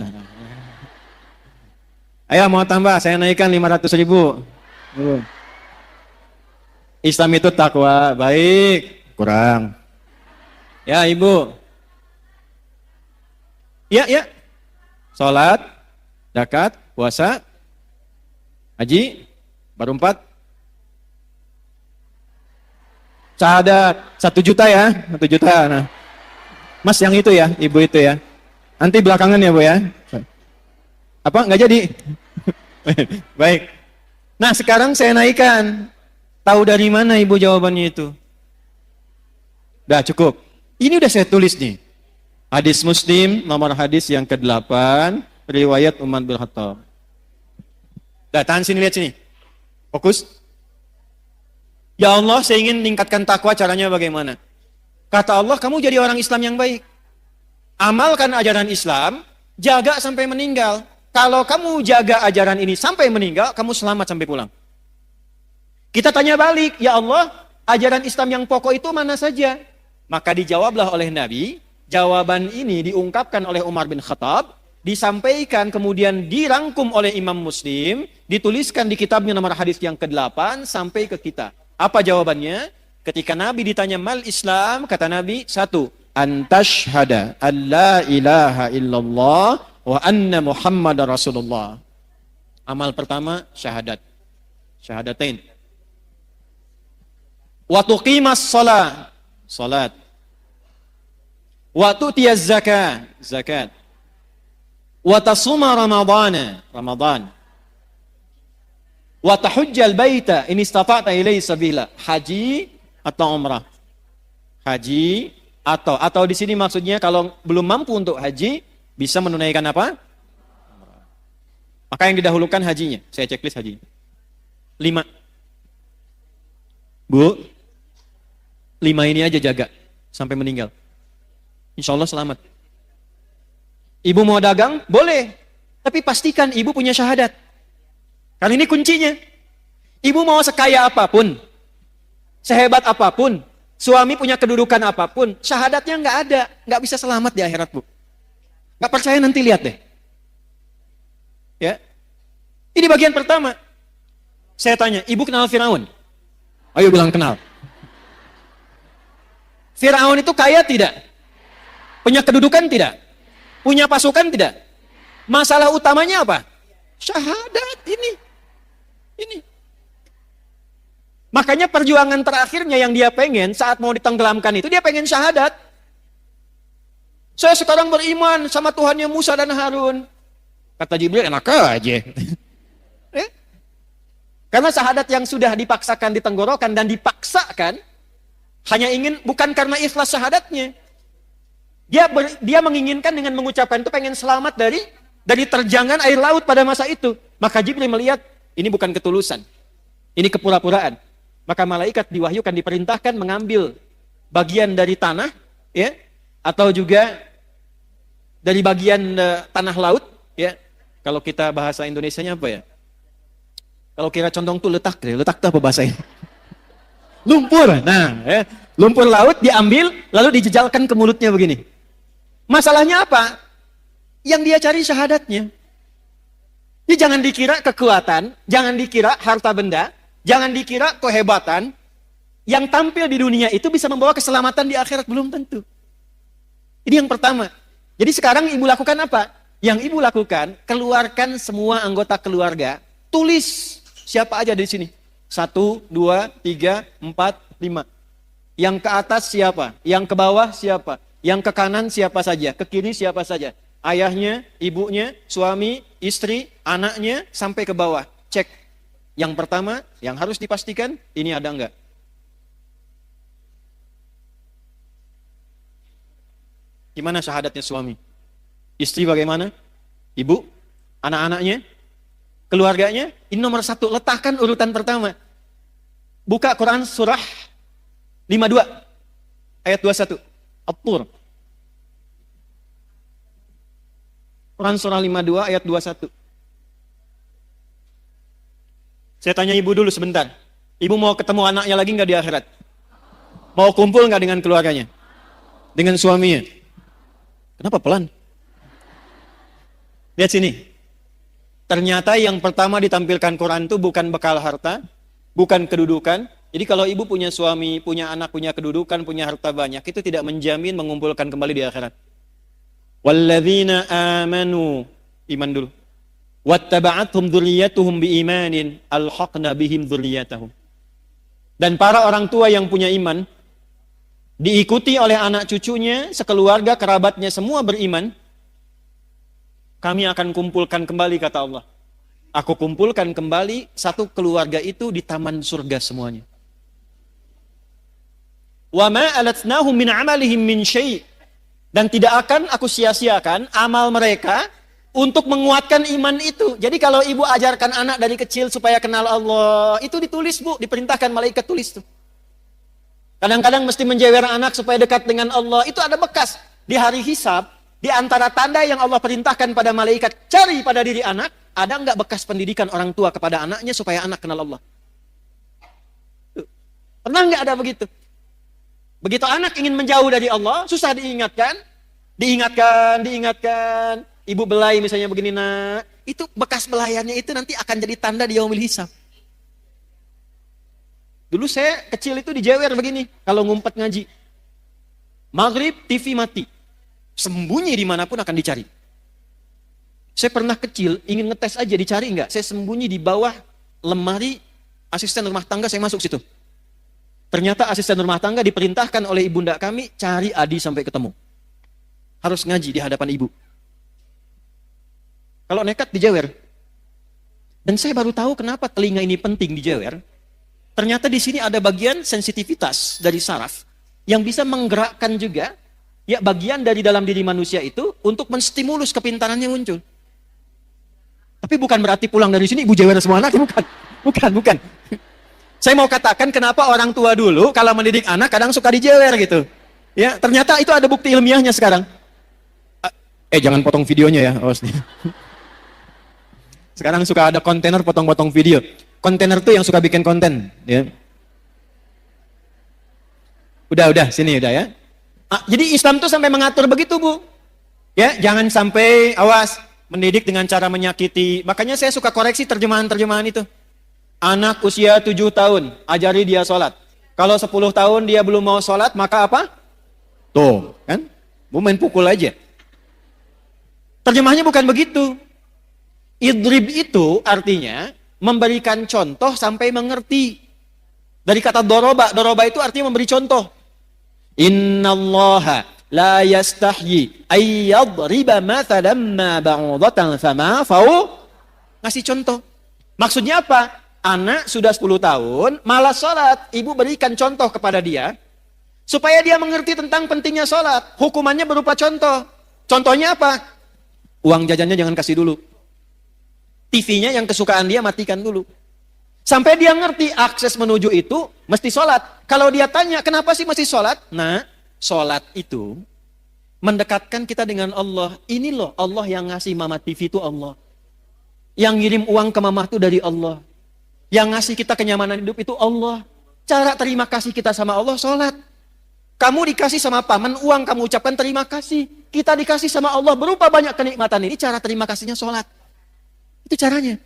Ayo mau tambah, saya naikkan 500.000. Islam itu takwa, baik, kurang. Ya Ibu. Ya. Salat, zakat, puasa, haji, baru 4. Syahadat, 1 juta ya, 1 juta. Nah, Mas yang itu ya, Ibu itu ya. Nanti belakangan ya Bu ya. Apa? Nggak jadi? Baik. Nah sekarang saya naikkan. Tahu dari mana Ibu jawabannya itu? Udah cukup. Ini udah saya tulis nih. Hadis Muslim, nomor hadis yang ke-8, riwayat Umar bin Khattab. Udah, tahan sini, lihat sini. Fokus. Ya Allah, saya ingin meningkatkan takwa, caranya bagaimana? Kata Allah, kamu jadi orang Islam yang baik. Amalkan ajaran Islam, jaga sampai meninggal. Kalau kamu jaga ajaran ini sampai meninggal, kamu selamat sampai pulang. Kita tanya balik, ya Allah, ajaran Islam yang pokok itu mana saja? Maka dijawablah oleh Nabi, jawaban ini diungkapkan oleh Umar bin Khattab, disampaikan kemudian dirangkum oleh Imam Muslim, dituliskan di kitabnya nomor hadis yang ke-8 sampai ke kita. Apa jawabannya? Ketika Nabi ditanya mal Islam, kata Nabi, 1, antashhada an la ilaha illallah wa anna Muhammadar Rasulullah. Amal pertama syahadat. Syahadatain. Wa tuqimas shalah, salat. Wa tu'tiyaz zakat, zakat. Wa tasuma ramadhana, ramadan. Wa tahujjal baita in istata'ta ilaihi sabila, haji atau umrah. Haji atau di sini maksudnya kalau belum mampu untuk haji bisa menunaikan apa? Maka yang didahulukan hajinya. Saya checklist haji. 5. Bu, 5 ini aja jaga sampai meninggal. Insya Allah selamat. Ibu mau dagang? Boleh. Tapi pastikan ibu punya syahadat. Karena ini kuncinya. Ibu mau sekaya apapun, sehebat apapun, suami punya kedudukan apapun, syahadatnya nggak ada, nggak bisa selamat di akhirat Bu. Nggak percaya nanti lihat deh. Ya, ini bagian pertama. Saya tanya, ibu kenal Firaun? Ayo bilang kenal. Firaun itu kaya tidak? Punya kedudukan tidak? Punya pasukan tidak? Masalah utamanya apa? Syahadat ini. Makanya perjuangan terakhirnya yang dia pengen saat mau ditenggelamkan itu dia pengen syahadat. Saya sekarang beriman sama Tuhannya Musa dan Harun. Kata Jibril, enak aja. Karena syahadat yang sudah dipaksakan di tenggorokan dan dipaksakan hanya ingin bukan karena ikhlas syahadatnya. Dia menginginkan dengan mengucapkan itu pengen selamat dari terjangan air laut pada masa itu. Maka Jibril melihat ini bukan ketulusan. Ini kepura-puraan. Maka malaikat diwahyukan diperintahkan mengambil bagian dari tanah ya atau juga dari bagian tanah laut ya. Kalau kita bahasa Indonesianya apa ya? Kalau kira condong tuh letak tuh apa bahasanya? Lumpur. Nah, ya. Lumpur laut diambil lalu dijejalkan ke mulutnya begini. Masalahnya apa? Yang dia cari syahadatnya. Jadi jangan dikira kekuatan, jangan dikira harta benda, jangan dikira kehebatan yang tampil di dunia itu bisa membawa keselamatan di akhirat, belum tentu. Ini yang pertama. Jadi sekarang ibu lakukan apa? Yang ibu lakukan, keluarkan semua anggota keluarga, tulis siapa aja di sini. 1, 2, 3, 4, 5. Yang ke atas siapa? Yang ke bawah siapa? Yang ke kanan siapa saja? Ke kiri siapa saja? Ayahnya, ibunya, suami, istri, anaknya, sampai ke bawah. Cek. Yang pertama, yang harus dipastikan, ini ada enggak? Gimana syahadatnya suami? Istri bagaimana? Ibu? Anak-anaknya? Keluarganya? Ini nomor 1. Letakkan urutan pertama. Buka Quran surah 52 ayat 21. At-Tur. Quran surah 52 ayat 21. Saya tanya ibu dulu sebentar. Ibu mau ketemu anaknya lagi nggak di akhirat? Mau kumpul nggak dengan keluarganya? Dengan suaminya? Kenapa pelan? Lihat sini. Ternyata yang pertama ditampilkan Quran itu bukan bekal harta, bukan kedudukan. Jadi kalau ibu punya suami, punya anak, punya kedudukan, punya harta banyak, itu tidak menjamin mengumpulkan kembali di akhirat. Walladzina amanu, iman dulu. Wattaba'athum dzurriyyatuhum biimanin alhaqna bihim dzurriyyatahum. Dan para orang tua yang punya iman diikuti oleh anak cucunya, sekeluarga, kerabatnya semua beriman, kami akan kumpulkan kembali, kata Allah. Aku kumpulkan kembali satu keluarga itu di taman surga semuanya. Wa ma alatnahum min amalihim min syai'. Dan tidak akan aku sia-siakan amal mereka untuk menguatkan iman itu. Jadi kalau ibu ajarkan anak dari kecil supaya kenal Allah, itu ditulis, Bu, diperintahkan malaikat tulis tuh. Kadang-kadang mesti menjewer anak supaya dekat dengan Allah, itu ada bekas. Di hari hisab, di antara tanda yang Allah perintahkan pada malaikat, cari pada diri anak, ada enggak bekas pendidikan orang tua kepada anaknya supaya anak kenal Allah? Pernah enggak ada begitu? Begitu anak ingin menjauh dari Allah, susah diingatkan. Ibu belai misalnya begini, nak. Itu bekas belayannya itu nanti akan jadi tanda di yaumil hisab. Dulu saya kecil itu dijewer begini, kalau ngumpet ngaji. Maghrib, TV mati. Sembunyi dimanapun akan dicari. Saya pernah kecil, ingin ngetes aja, dicari enggak? Saya sembunyi di bawah lemari asisten rumah tangga, saya masuk situ. Ternyata asisten rumah tangga diperintahkan oleh ibunda kami, cari Adi sampai ketemu. Harus ngaji di hadapan ibu. Kalau nekat dijewer. Dan saya baru tahu kenapa telinga ini penting dijewer. Ternyata di sini ada bagian sensitivitas dari saraf yang bisa menggerakkan juga ya bagian dari dalam diri manusia itu untuk menstimulus kepintarannya muncul. Tapi bukan berarti pulang dari sini ibu jewer semua anak, bukan. Saya mau katakan kenapa orang tua dulu kalau mendidik anak kadang suka dijewer gitu. Ya, ternyata itu ada bukti ilmiahnya sekarang. Jangan potong videonya ya, awas nih. Sekarang suka ada kontainer potong-potong video. Kontainer tuh yang suka bikin konten, ya. Udah, sini udah ya. Jadi Islam tuh sampai mengatur begitu, Bu. Ya, jangan sampai awas mendidik dengan cara menyakiti. Makanya saya suka koreksi terjemahan-terjemahan itu. Anak usia 7 tahun, ajari dia sholat. Kalau 10 tahun dia belum mau sholat, maka apa? Tuh, kan? Mau main pukul aja. Terjemahnya bukan begitu. Idrib itu artinya memberikan contoh sampai mengerti. Dari kata doroba itu artinya memberi contoh. Innallaha la yastahyi ayyadriba mathalan ma ba'udatan fama fau. Ngasih contoh. Maksudnya apa? Anak sudah 10 tahun, malas sholat. Ibu berikan contoh kepada dia, supaya dia mengerti tentang pentingnya sholat. Hukumannya berupa contoh. Contohnya apa? Uang jajannya jangan kasih dulu. TV-nya yang kesukaan dia matikan dulu. Sampai dia ngerti akses menuju itu mesti sholat. Kalau dia tanya, kenapa sih mesti sholat? Nah, sholat itu mendekatkan kita dengan Allah. Ini loh Allah yang ngasih mama TV itu Allah. Yang ngirim uang ke mama itu dari Allah. Yang ngasih kita kenyamanan hidup itu Allah. Cara terima kasih kita sama Allah, sholat. Kamu dikasih sama paman, uang kamu ucapkan terima kasih. Kita dikasih sama Allah berupa banyak kenikmatan ini, cara terima kasihnya sholat. Itu caranya.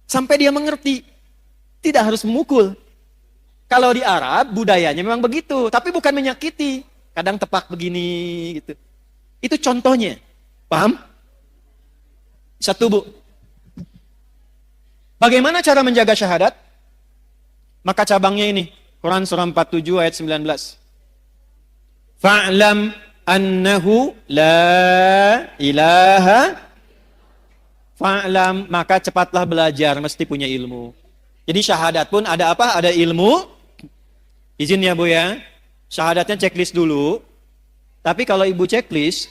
Sampai dia mengerti. Tidak harus memukul. Kalau di Arab, budayanya memang begitu. Tapi bukan menyakiti. Kadang tepak begini gitu. Itu contohnya. Paham? Satu, Bu. Bagaimana cara menjaga syahadat? Maka cabangnya ini. Quran surah 47 ayat 19. Fa'lam annahu la ilaha. Fa'lam, maka cepatlah belajar, mesti punya ilmu. Jadi syahadat pun ada apa? Ada ilmu. Izin ya Bu ya. Syahadatnya checklist dulu. Tapi kalau Ibu checklist,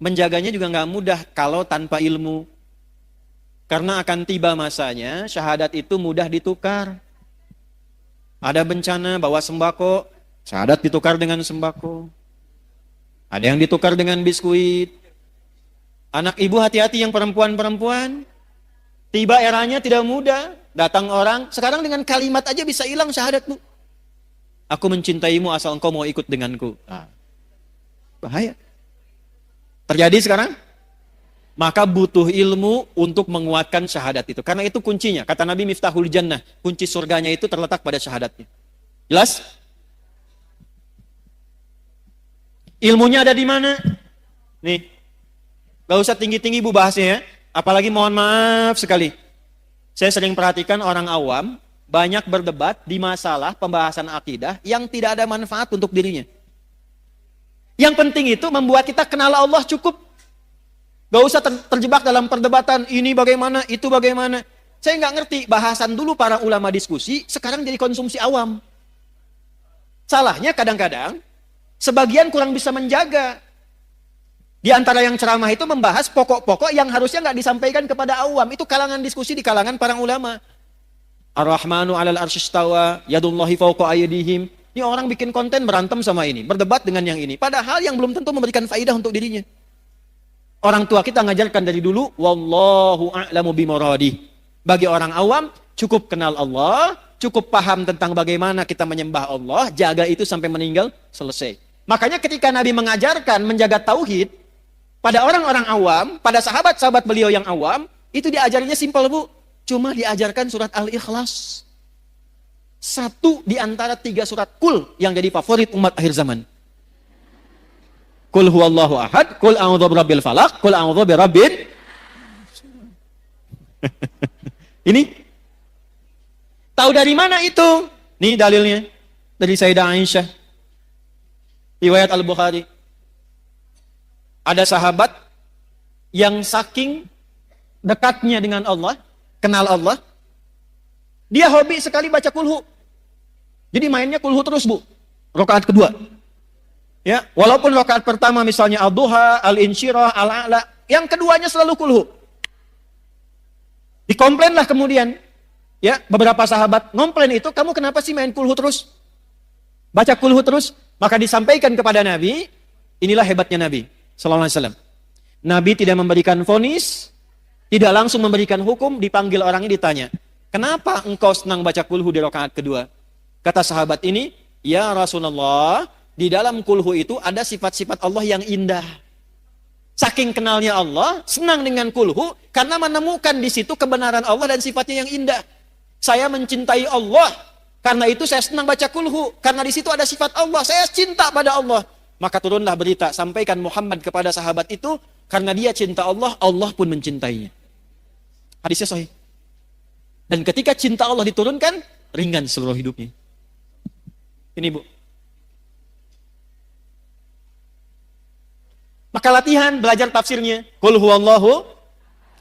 menjaganya juga nggak mudah kalau tanpa ilmu. Karena akan tiba masanya syahadat itu mudah ditukar. Ada bencana bawa sembako, syahadat ditukar dengan sembako. Ada yang ditukar dengan biskuit. Anak ibu hati-hati yang perempuan-perempuan. Tiba eranya tidak mudah. Datang orang, sekarang dengan kalimat aja bisa hilang syahadatmu. Aku mencintaimu asal engkau mau ikut denganku. Nah, bahaya. Terjadi sekarang? Maka butuh ilmu untuk menguatkan syahadat itu. Karena itu kuncinya. Kata Nabi Miftahul Jannah. Kunci surganya itu terletak pada syahadatnya. Jelas? Ilmunya ada di mana? Nih. Gak usah tinggi-tinggi Bu bahasnya ya. Apalagi mohon maaf sekali. Saya sering perhatikan orang awam banyak berdebat di masalah pembahasan akidah yang tidak ada manfaat untuk dirinya. Yang penting itu membuat kita kenal Allah cukup. Gak usah terjebak dalam perdebatan ini bagaimana, itu bagaimana. Saya nggak ngerti, bahasan dulu para ulama diskusi, sekarang jadi konsumsi awam. Salahnya kadang-kadang, sebagian kurang bisa menjaga. Di antara yang ceramah itu membahas pokok-pokok yang harusnya nggak disampaikan kepada awam. Itu kalangan diskusi di kalangan para ulama. Ar-Rahmanu 'alal arsyistawa, yadullahi fawqa aydihim. Ini orang bikin konten berantem sama ini, berdebat dengan yang ini. Padahal yang belum tentu memberikan faidah untuk dirinya. Orang tua kita ngajarkan dari dulu, wallahu a'lamu bimuradih. Bagi orang awam, cukup kenal Allah, cukup paham tentang bagaimana kita menyembah Allah, jaga itu sampai meninggal, selesai. Makanya ketika Nabi mengajarkan menjaga tauhid, pada orang-orang awam, pada sahabat-sahabat beliau yang awam, itu diajarnya simpel Bu. Cuma diajarkan surat Al-Ikhlas. Satu di antara 3 surat Qul yang jadi favorit umat akhir zaman. Qul huwallahu ahad, qul a'udzu birabbil falaq, qul a'udzu birabbin. Ini tahu dari mana itu? Nih dalilnya dari Sayyidah Aisyah. Riwayat Al-Bukhari. Ada sahabat yang saking dekatnya dengan Allah, kenal Allah, dia hobi sekali baca kulhu. Jadi mainnya kulhu terus Bu. Rakaat kedua. Ya, walaupun rakaat pertama misalnya Al-Duha, Al-Insyirah, Al-A'la, yang keduanya selalu kulhu. Dikomplainlah kemudian. Ya, beberapa sahabat ngomplain itu, kamu kenapa sih main kulhu terus? Baca kulhu terus? Maka disampaikan kepada Nabi, inilah hebatnya Nabi sallallahu alaihi wasallam. Nabi tidak memberikan vonis, tidak langsung memberikan hukum, dipanggil orangnya ditanya, "Kenapa engkau senang baca kulhu di rakaat kedua?" Kata sahabat ini, "Ya Rasulullah, di dalam kulhu itu ada sifat-sifat Allah yang indah. Saking kenalnya Allah, senang dengan kulhu, karena menemukan di situ kebenaran Allah dan sifatnya yang indah. Saya mencintai Allah, karena itu saya senang baca kulhu, karena di situ ada sifat Allah, saya cinta pada Allah." Maka turunlah berita, sampaikan Muhammad kepada sahabat itu, karena dia cinta Allah, Allah pun mencintainya. Hadisnya sahih. Dan ketika cinta Allah diturunkan, ringan seluruh hidupnya. Ini Bu. Maka latihan, belajar tafsirnya. Qul huwallahu,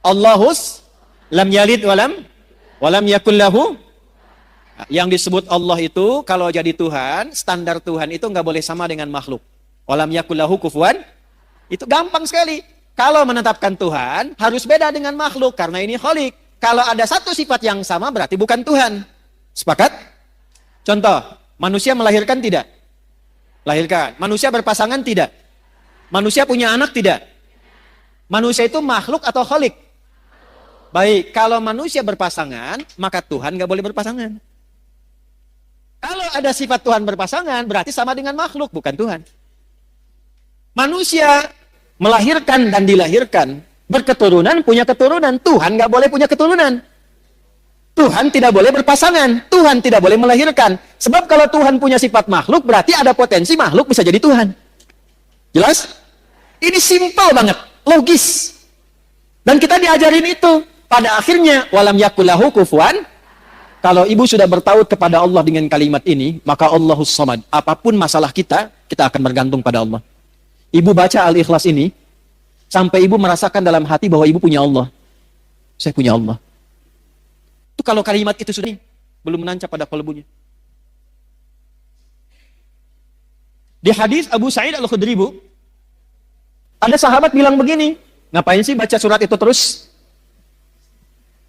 Allahus, lam yalid walam yakul lahu. Yang disebut Allah itu, kalau jadi Tuhan, standar Tuhan itu nggak boleh sama dengan makhluk. Walam yakul lahu kufuwan, itu gampang sekali. Kalau menetapkan Tuhan, harus beda dengan makhluk, karena ini khalik. Kalau ada satu sifat yang sama, berarti bukan Tuhan. Sepakat? Contoh, manusia melahirkan tidak? Lahirkan. Manusia berpasangan tidak? Manusia punya anak tidak? Manusia itu makhluk atau khalik? Baik, kalau manusia berpasangan, maka Tuhan nggak boleh berpasangan. Kalau ada sifat Tuhan berpasangan, berarti sama dengan makhluk, bukan Tuhan. Manusia melahirkan dan dilahirkan, berketurunan, punya keturunan. Tuhan nggak boleh punya keturunan. Tuhan tidak boleh berpasangan. Tuhan tidak boleh melahirkan. Sebab kalau Tuhan punya sifat makhluk, berarti ada potensi makhluk bisa jadi Tuhan. Jelas? Ini simpel banget, logis. Dan kita diajarin itu. Pada akhirnya, walam yakullahu kufuwan. Kalau ibu sudah bertaut kepada Allah dengan kalimat ini, maka Allahus Samad. Apapun masalah kita akan bergantung pada Allah. Ibu baca Al-Ikhlas ini, sampai ibu merasakan dalam hati bahwa ibu punya Allah. Saya punya Allah. Itu kalau kalimat itu sudah belum menancap pada kalbunya. Di hadis Abu Sa'id Al-Khudri, Bu, ada sahabat bilang begini, ngapain sih baca surat itu terus?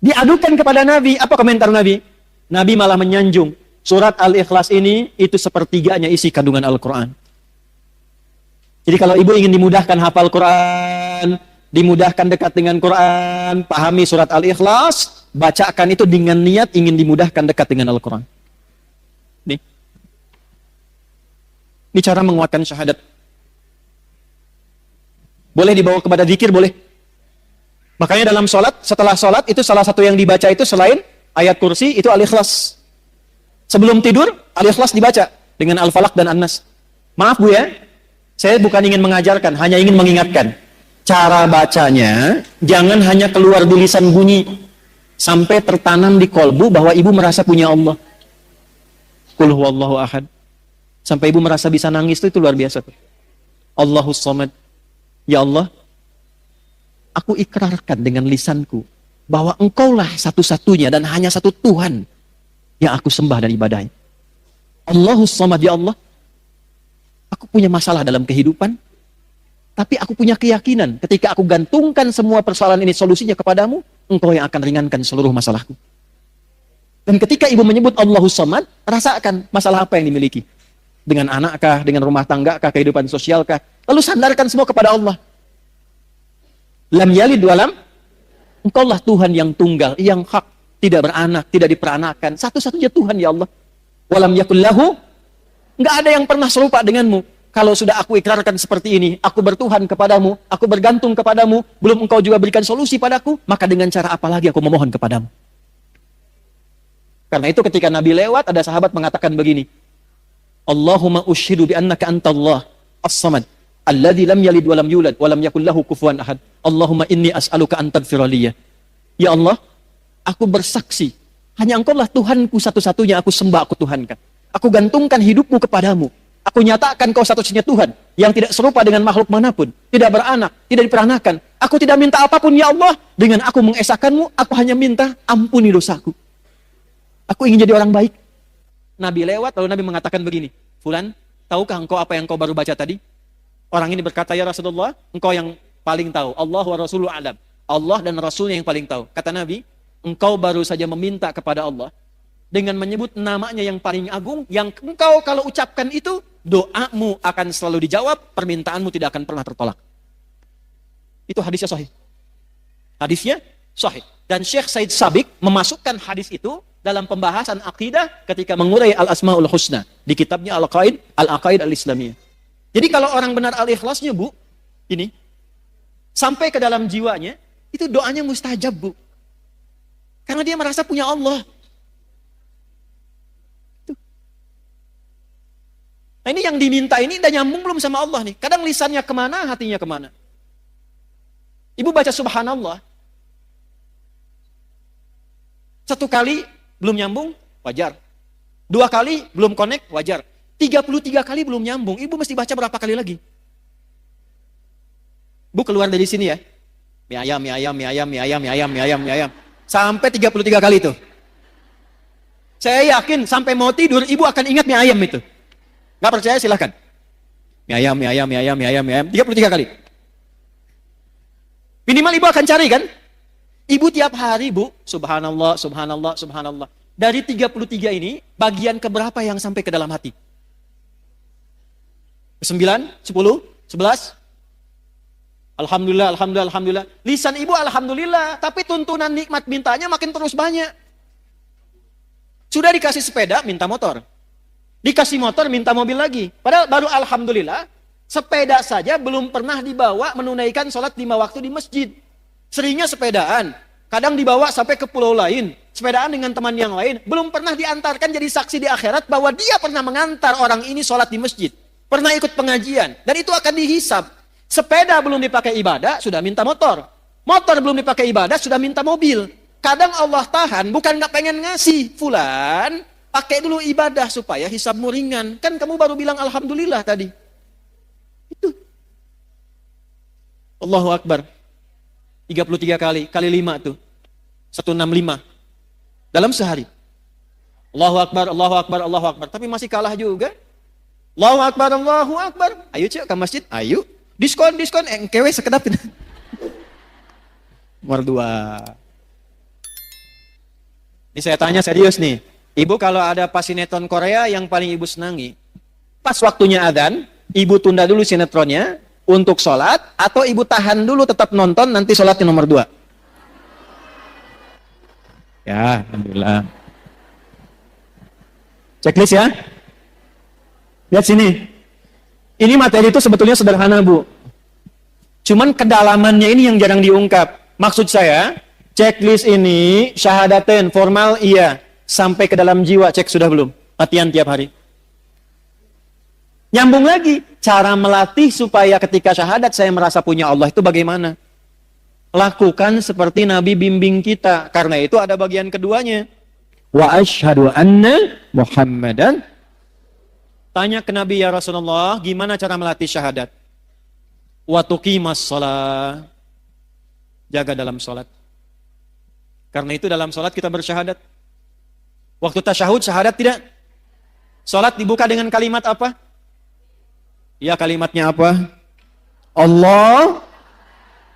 Diadukan kepada Nabi. Apa komentar Nabi? Nabi malah menyanjung. Surat Al-Ikhlas ini, itu sepertiganya isi kandungan Al-Quran. Jadi kalau ibu ingin dimudahkan hafal Quran, dimudahkan dekat dengan Quran, pahami surat Al-Ikhlas, bacakan itu dengan niat ingin dimudahkan dekat dengan Al-Quran. Ini cara menguatkan syahadat. Boleh dibawa kepada zikir, boleh. Makanya dalam sholat, setelah sholat, itu salah satu yang dibaca itu selain ayat kursi, itu Al-Ikhlas. Sebelum tidur, Al-Ikhlas dibaca dengan Al-Falaq dan An-Nas. Maaf Bu ya, saya bukan ingin mengajarkan, hanya ingin mengingatkan. Cara bacanya, jangan hanya keluar di lisan bunyi, sampai tertanam di kolbu bahwa ibu merasa punya Allah. Qul huwallahu ahad. Sampai ibu merasa bisa nangis itu luar biasa. Allahus Samad. Ya Allah, aku ikrarkan dengan lisanku bahwa engkaulah satu-satunya dan hanya satu Tuhan yang aku sembah dan ibadahi. Allahus Samad, ya Allah, aku punya masalah dalam kehidupan, tapi aku punya keyakinan ketika aku gantungkan semua persoalan ini solusinya kepadamu, engkau yang akan ringankan seluruh masalahku. Dan ketika ibu menyebut Allahus Samad, rasakan masalah apa yang dimiliki. Dengan anakkah, dengan rumah tanggakah, kehidupan sosialkah. Lalu sandarkan semua kepada Allah. Lam yalid walam, engkaulah Tuhan yang tunggal, yang hak, tidak beranak, tidak diperanakan. Satu-satunya Tuhan, ya Allah. Walam yakullahu, enggak ada yang pernah serupa denganmu. Kalau sudah aku ikrarkan seperti ini, aku bertuhan kepadamu, aku bergantung kepadamu, belum engkau juga berikan solusi padaku, maka dengan cara apa lagi aku memohon kepadamu? Karena itu ketika Nabi lewat, ada sahabat mengatakan begini, Allahumma ushidu bi annaka antallah as-samad alladzi lam yalid wa lam yulad wa lam yakul lahu kufuwan ahad. Allahumma inni as'aluka an taghfira liya. Ya Allah, aku bersaksi hanya engkaulah Tuhanku satu-satunya aku sembah, aku tuhankan. Aku gantungkan hidupmu kepadamu. Aku nyatakan kau satu-satunya Tuhan yang tidak serupa dengan makhluk manapun, tidak beranak, tidak diperanakan. Aku tidak minta apapun, ya Allah. Dengan aku mengesahkanmu, aku hanya minta ampuni dosaku. Aku ingin jadi orang baik. Nabi lewat, lalu Nabi mengatakan begini, Fulan, tahukah engkau apa yang kau baru baca tadi? Orang ini berkata, ya Rasulullah, engkau yang paling tahu. Allah wa Rasuluhu a'lam. Allah dan Rasulnya yang paling tahu. Kata Nabi, engkau baru saja meminta kepada Allah dengan menyebut namanya yang paling agung, yang engkau kalau ucapkan itu, doamu akan selalu dijawab, permintaanmu tidak akan pernah tertolak. Itu hadisnya sahih. Hadisnya sahih. Dan Syekh Said Sabiq memasukkan hadis itu dalam pembahasan akidah ketika mengurai Al-Asma'ul Husna di kitabnya Al-Aqaid Al-Islamiyah. Jadi kalau orang benar Al-Ikhlasnya, Bu, ini sampai ke dalam jiwanya, itu doanya mustajab, Bu. Karena dia merasa punya Allah. Nah ini yang diminta ini udah nyambung belum sama Allah nih. Kadang lisannya kemana, hatinya kemana. Ibu baca subhanallah. Satu kali belum nyambung, wajar. 2 kali belum connect, wajar. 33 kali belum nyambung, ibu mesti baca berapa kali lagi? Bu keluar dari sini ya. Mie ayam, mie ayam, mie ayam, mie ayam, mie ayam, mie ayam, mie ayam. Sampai 33 kali itu. Saya yakin sampai mau tidur, ibu akan ingat mie ayam itu. Gak percaya silahkan. Mie ayam, mie ayam, mie ayam, mie ayam, mie ayam. 33 kali. Minimal ibu akan cari kan? Ibu tiap hari, Bu, subhanallah, subhanallah, subhanallah. Dari 33 ini, bagian keberapa yang sampai ke dalam hati? 9, 10, 11? Alhamdulillah, alhamdulillah, alhamdulillah. Lisan ibu alhamdulillah, tapi tuntunan nikmat mintanya makin terus banyak. Sudah dikasih sepeda, minta motor. Dikasih motor, minta mobil lagi. Padahal baru alhamdulillah, sepeda saja belum pernah dibawa menunaikan sholat 5 waktu di masjid. Seringnya sepedaan, kadang dibawa sampai ke pulau lain, sepedaan dengan teman yang lain, belum pernah diantarkan jadi saksi di akhirat bahwa dia pernah mengantar orang ini sholat di masjid, pernah ikut pengajian, dan itu akan dihisab. Sepeda belum dipakai ibadah, sudah minta motor. Motor belum dipakai ibadah, sudah minta mobil. Kadang Allah tahan, bukan nggak pengen ngasih. Fulan, pakai dulu ibadah supaya hisabmu ringan. Kan kamu baru bilang Alhamdulillah tadi. Itu. Allahu Akbar. 33 kali 5 tuh. 165. Dalam sehari. Allahu Akbar, Allahu Akbar, Allahu Akbar. Tapi masih kalah juga. Allahu Akbar, Allahu Akbar. Ayo cek ke masjid, ayo. Diskon, engkewe sekedap. Nomor 2. Ini saya tanya serius nih. Ibu kalau ada pas sinetron Korea yang paling ibu senangi, pas waktunya adzan, ibu tunda dulu sinetronnya untuk sholat, atau ibu tahan dulu tetap nonton, nanti sholatnya nomor 2? Ya, Alhamdulillah. Checklist ya. Lihat sini. Ini materi itu sebetulnya sederhana, Bu. Cuman kedalamannya ini yang jarang diungkap. Maksud saya, checklist ini syahadaten formal iya, sampai ke dalam jiwa cek sudah belum? Latihan tiap hari. Nyambung lagi, cara melatih supaya ketika syahadat saya merasa punya Allah itu bagaimana? Lakukan seperti Nabi bimbing kita. Karena itu ada bagian keduanya. Wa asyhadu anna Muhammadan. Tanya ke Nabi, ya Rasulullah, gimana cara melatih syahadat? Wa tuqimas shalah. Jaga dalam sholat. Karena itu dalam sholat kita bersyahadat. Waktu tasyahud, syahadat tidak? Sholat dibuka dengan kalimat apa? Ya, kalimatnya apa? Allah.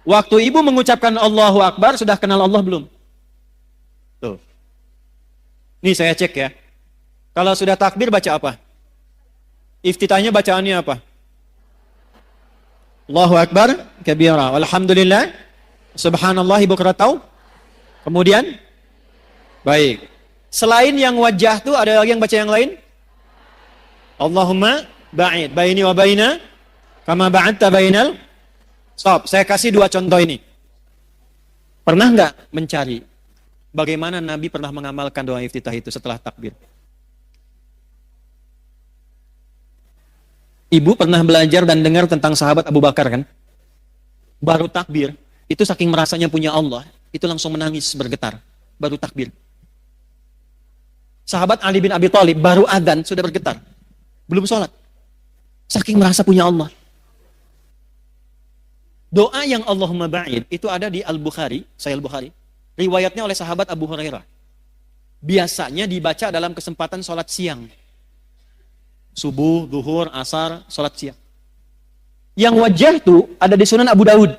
Waktu ibu mengucapkan Allahu Akbar, sudah kenal Allah belum? Tuh. Nih saya cek ya. Kalau sudah takbir baca apa? Iftitahnya bacaannya apa? Allahu Akbar kabira, walhamdulillah, subhanallah bukratan. Kemudian baik. Selain yang wajah tuh ada lagi yang baca yang lain? Allahumma ba'id baini wa baina kama ba'adta bainal. Stop, saya kasih 2 contoh ini. Pernah nggak mencari bagaimana Nabi pernah mengamalkan doa iftitah itu setelah takbir? Ibu pernah belajar dan dengar tentang sahabat Abu Bakar kan? Baru takbir, itu saking merasanya punya Allah, itu langsung menangis bergetar, baru takbir. Sahabat Ali bin Abi Thalib baru adzan sudah bergetar, belum sholat, saking merasa punya Allah. Doa yang Allahumma ba'id itu ada di Al-Bukhari, Sahih Al-Bukhari, riwayatnya oleh sahabat Abu Hurairah. Biasanya dibaca dalam kesempatan sholat siang. Subuh, zuhur, asar, sholat siang. Yang wajah itu ada di Sunan Abu Daud.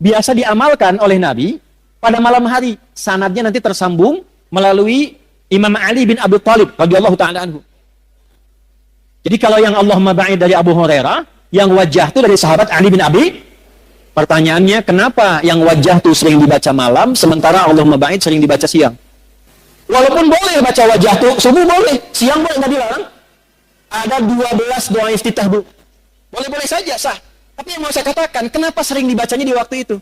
Biasa diamalkan oleh Nabi pada malam hari. Sanadnya nanti tersambung melalui Imam Ali bin Abi Thalib radhiyallahu ta'ala anhu. Jadi kalau yang Allahumma ba'id dari Abu Hurairah, yang wajah itu dari sahabat Ali bin Abi. Pertanyaannya, kenapa yang wajah itu sering dibaca malam, sementara Allahumma ba'id sering dibaca siang? Walaupun boleh baca wajah itu, subuh boleh, siang boleh, nggak dilarang. Ada 12 doa iftitah, Bu. Boleh-boleh saja, sah. Tapi yang mau saya katakan, kenapa sering dibacanya di waktu itu?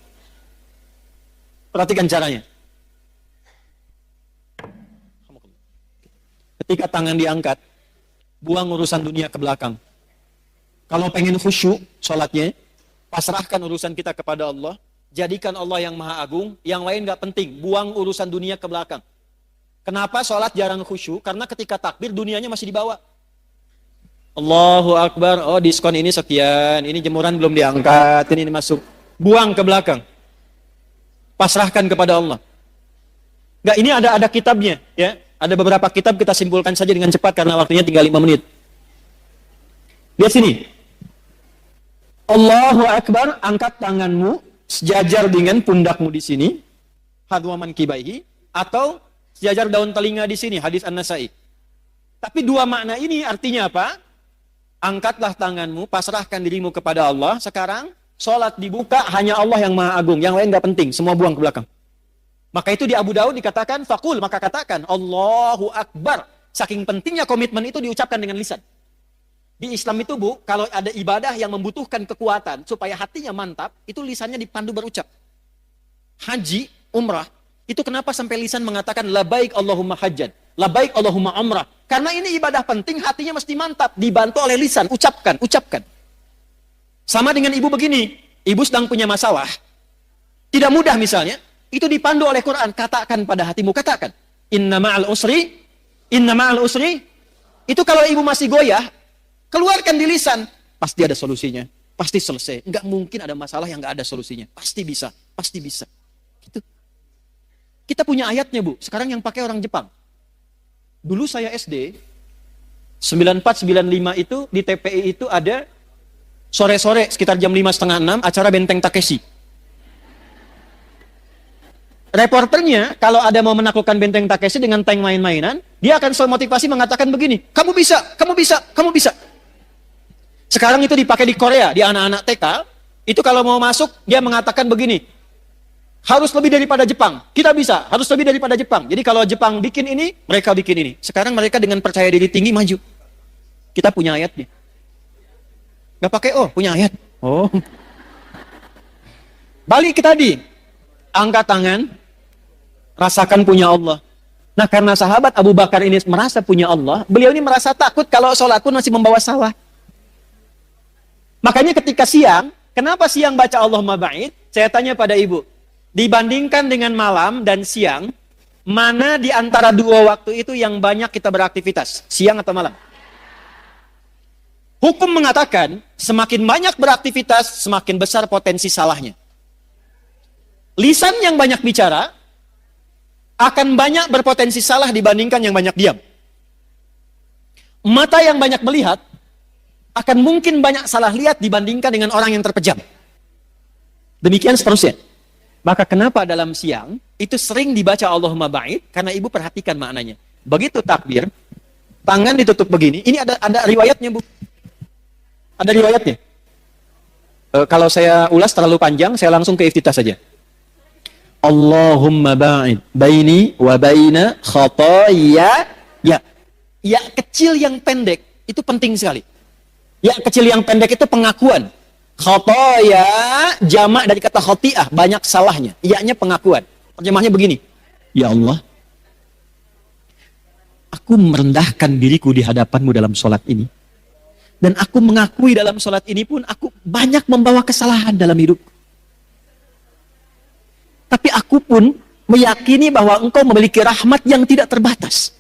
Perhatikan caranya. Ketika tangan diangkat, buang urusan dunia ke belakang. Kalau pengen khusyuk sholatnya, pasrahkan urusan kita kepada Allah, jadikan Allah yang maha agung, yang lain gak penting, buang urusan dunia ke belakang. Kenapa sholat jarang khusyuk? Karena ketika takbir, dunianya masih dibawa. Allahu Akbar, oh diskon ini sekian, ini jemuran belum diangkat, ini masuk. Buang ke belakang. Pasrahkan kepada Allah. Enggak, ini ada kitabnya, ya. Ada beberapa kitab, kita simpulkan saja dengan cepat karena waktunya tinggal 5 menit. Lihat sini. Allahu Akbar, angkat tanganmu sejajar dengan pundakmu di sini, hadwaman kibaihi, atau sejajar daun telinga di sini, hadis An-Nasai. Tapi 2 makna ini artinya apa? Angkatlah tanganmu, pasrahkan dirimu kepada Allah. Sekarang, sholat dibuka, hanya Allah yang maha agung. Yang lain gak penting, semua buang ke belakang. Maka itu di Abu Daud dikatakan, fakul, maka katakan, Allahu Akbar. Saking pentingnya komitmen itu diucapkan dengan lisan. Di Islam itu, Bu, kalau ada ibadah yang membutuhkan kekuatan, supaya hatinya mantap, itu lisannya dipandu berucap. Haji, umrah, itu kenapa sampai lisan mengatakan, labaik Allahumma hajjan, labaik Allahumma umrah. Karena ini ibadah penting, hatinya mesti mantap, dibantu oleh lisan, ucapkan. Sama dengan ibu begini, ibu sedang punya masalah, tidak mudah misalnya, itu dipandu oleh Quran. Katakan pada hatimu, katakan. Inna ma'al usri. Itu kalau ibu masih goyah, keluarkan di lisan. Pasti ada solusinya. Pasti selesai. Enggak mungkin ada masalah yang enggak ada solusinya. Pasti bisa. Gitu. Kita punya ayatnya, Bu. Sekarang yang pakai orang Jepang. Dulu saya SD, 94-95 itu, di TPI itu ada sore-sore, sekitar jam 5:30, 6, acara Benteng Takeshi. Reporternya, kalau ada mau menaklukkan Benteng Takeshi dengan tank main-mainan, dia akan selalu motivasi mengatakan begini, kamu bisa. Sekarang itu dipakai di Korea, di anak-anak TK, itu kalau mau masuk, dia mengatakan begini, harus lebih daripada Jepang, kita bisa, harus lebih daripada Jepang. Jadi kalau Jepang bikin ini, mereka bikin ini. Sekarang mereka dengan percaya diri tinggi maju. Kita punya ayatnya. Gak pakai punya ayat. Balik ke tadi, angkat tangan, rasakan punya Allah. Nah, karena sahabat Abu Bakar ini merasa punya Allah, beliau ini merasa takut kalau sholat pun masih membawa salah. Makanya ketika siang, kenapa siang baca Allahumma ba'id? Saya tanya pada ibu, dibandingkan dengan malam dan siang, mana di antara dua waktu itu yang banyak kita beraktivitas? Siang atau malam? Hukum mengatakan, semakin banyak beraktivitas, semakin besar potensi salahnya. Lisan yang banyak bicara akan banyak berpotensi salah dibandingkan yang banyak diam. Mata yang banyak melihat akan mungkin banyak salah lihat dibandingkan dengan orang yang terpejam. Demikian seterusnya. Maka kenapa dalam siang itu sering dibaca Allahumma ba'id? Karena ibu perhatikan maknanya. Begitu takbir, tangan ditutup begini. Ini ada riwayatnya, Bu. Ada riwayatnya. Kalau saya ulas terlalu panjang, saya langsung ke iftitah saja. Allahumma ba'id baini wa baina khataya. Ya kecil yang pendek itu penting sekali. Ya kecil yang pendek itu pengakuan. Khataya jamak dari kata khati'ah, banyak salahnya. Iya-nya pengakuan. Terjemahnya begini. Ya Allah, aku merendahkan diriku di hadapanmu dalam sholat ini. Dan aku mengakui dalam sholat ini pun aku banyak membawa kesalahan dalam hidup. Tapi aku pun meyakini bahwa engkau memiliki rahmat yang tidak terbatas.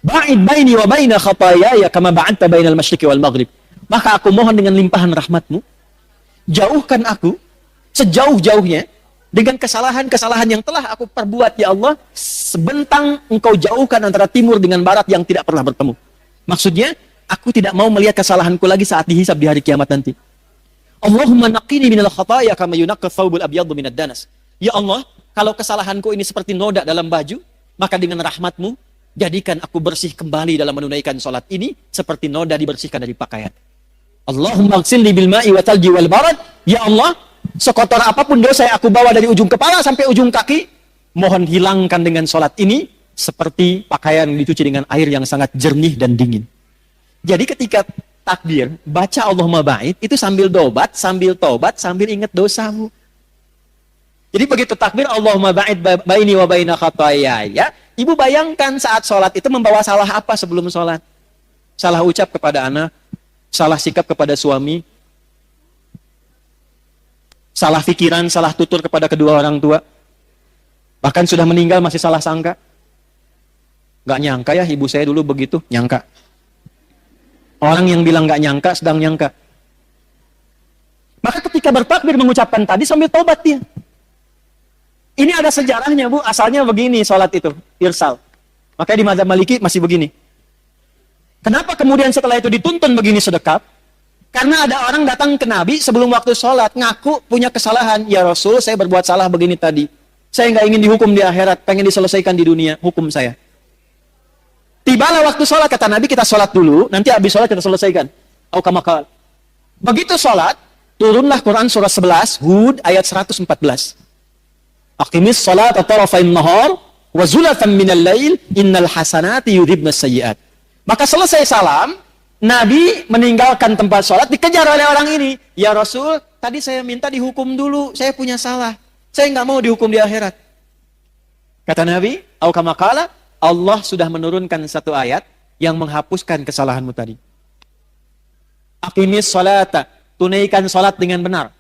Ba'id baini wa baina khatayaya kama ba'adta bainal masyriqi wal maghrib. Maka aku mohon dengan limpahan rahmatmu, jauhkan aku sejauh-jauhnya dengan kesalahan-kesalahan yang telah aku perbuat, ya Allah, sebentang engkau jauhkan antara timur dengan barat yang tidak pernah bertemu. Maksudnya, aku tidak mau melihat kesalahanku lagi saat dihisab di hari kiamat nanti. Allahumma naqini minal khataya kama yunaqqa thawbul abyadu minad danas. Ya Allah, kalau kesalahanku ini seperti noda dalam baju, maka dengan rahmatmu, jadikan aku bersih kembali dalam menunaikan sholat ini, seperti noda dibersihkan dari pakaian. Allahumma ghsilni bil ma'i wa talji wal barad. Ya Allah, sekotor apapun dosa yang aku bawa dari ujung kepala sampai ujung kaki, mohon hilangkan dengan sholat ini, seperti pakaian yang dicuci dengan air yang sangat jernih dan dingin. Jadi ketika takbir, baca Allahumma ba'id, itu sambil tobat, sambil ingat dosamu. Jadi begitu takbir Allahumma ba'id baini wa baina khatayaya, ibu bayangkan saat sholat itu membawa salah apa sebelum sholat? Salah ucap kepada anak, salah sikap kepada suami, salah pikiran, salah tutur kepada kedua orang tua. Bahkan sudah meninggal masih salah sangka. Gak nyangka ya ibu saya dulu begitu, nyangka. Orang yang bilang gak nyangka, sedang nyangka. Maka ketika bertakbir mengucapkan tadi sambil tobat dia. Ini ada sejarahnya, Bu. Asalnya begini sholat itu, irsal. Makanya di mazhab Maliki masih begini. Kenapa kemudian setelah itu dituntun begini sedekap? Karena ada orang datang ke Nabi sebelum waktu sholat, ngaku punya kesalahan. Ya Rasul, saya berbuat salah begini tadi. Saya nggak ingin dihukum di akhirat, pengen diselesaikan di dunia, hukum saya. Tibalah waktu sholat, kata Nabi, kita sholat dulu, nanti habis sholat kita selesaikan. Aukamakal. Begitu sholat, turunlah Quran surah 11, Hud ayat 114. Aqimis sholat tarafain nahar wa zulatan minal lail innal hasanati yudhibnas sayyi'at. Maka selesai salam, Nabi meninggalkan tempat sholat, dikejar oleh orang ini. Ya Rasul, tadi saya minta dihukum dulu, saya punya salah. Saya nggak mau dihukum di akhirat. Kata Nabi, aukamakala, Allah sudah menurunkan satu ayat yang menghapuskan kesalahanmu tadi. Aqimis sholata, tunaikan sholat dengan benar.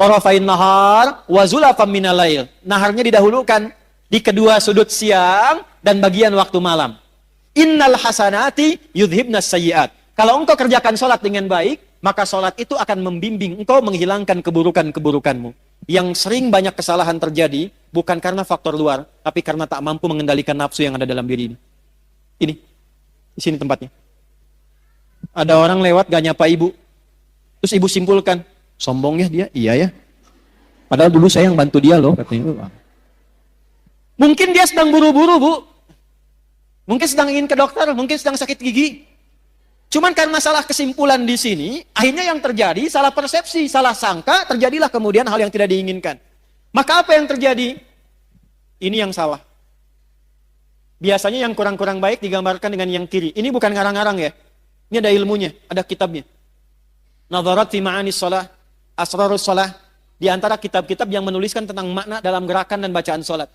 Tarafain nahar wa zulafam minal lail. Naharnya didahulukan di kedua sudut siang dan bagian waktu malam. Innal hasanati yudhibnas sayyiat. Kalau engkau kerjakan sholat dengan baik, maka sholat itu akan membimbing engkau menghilangkan keburukan-keburukanmu. Yang sering banyak kesalahan terjadi, bukan karena faktor luar, tapi karena tak mampu mengendalikan nafsu yang ada dalam diri ini. Ini, di sini tempatnya. Ada orang lewat gak nyapa ibu. Terus ibu simpulkan, sombongnya dia, iya ya. Padahal dulu saya yang bantu dia loh, katanya. Mungkin dia sedang buru-buru, Bu. Mungkin sedang ingin ke dokter, mungkin sedang sakit gigi. Cuman karena salah kesimpulan di sini, akhirnya yang terjadi salah persepsi, salah sangka, terjadilah kemudian hal yang tidak diinginkan. Maka apa yang terjadi? Ini yang salah. Biasanya yang kurang-kurang baik digambarkan dengan yang kiri. Ini bukan ngarang-ngarang ya. Ini ada ilmunya, ada kitabnya. Nadharat fi ma'anis shalah, asrarus shalah. Di antara kitab-kitab yang menuliskan tentang makna dalam gerakan dan bacaan salat.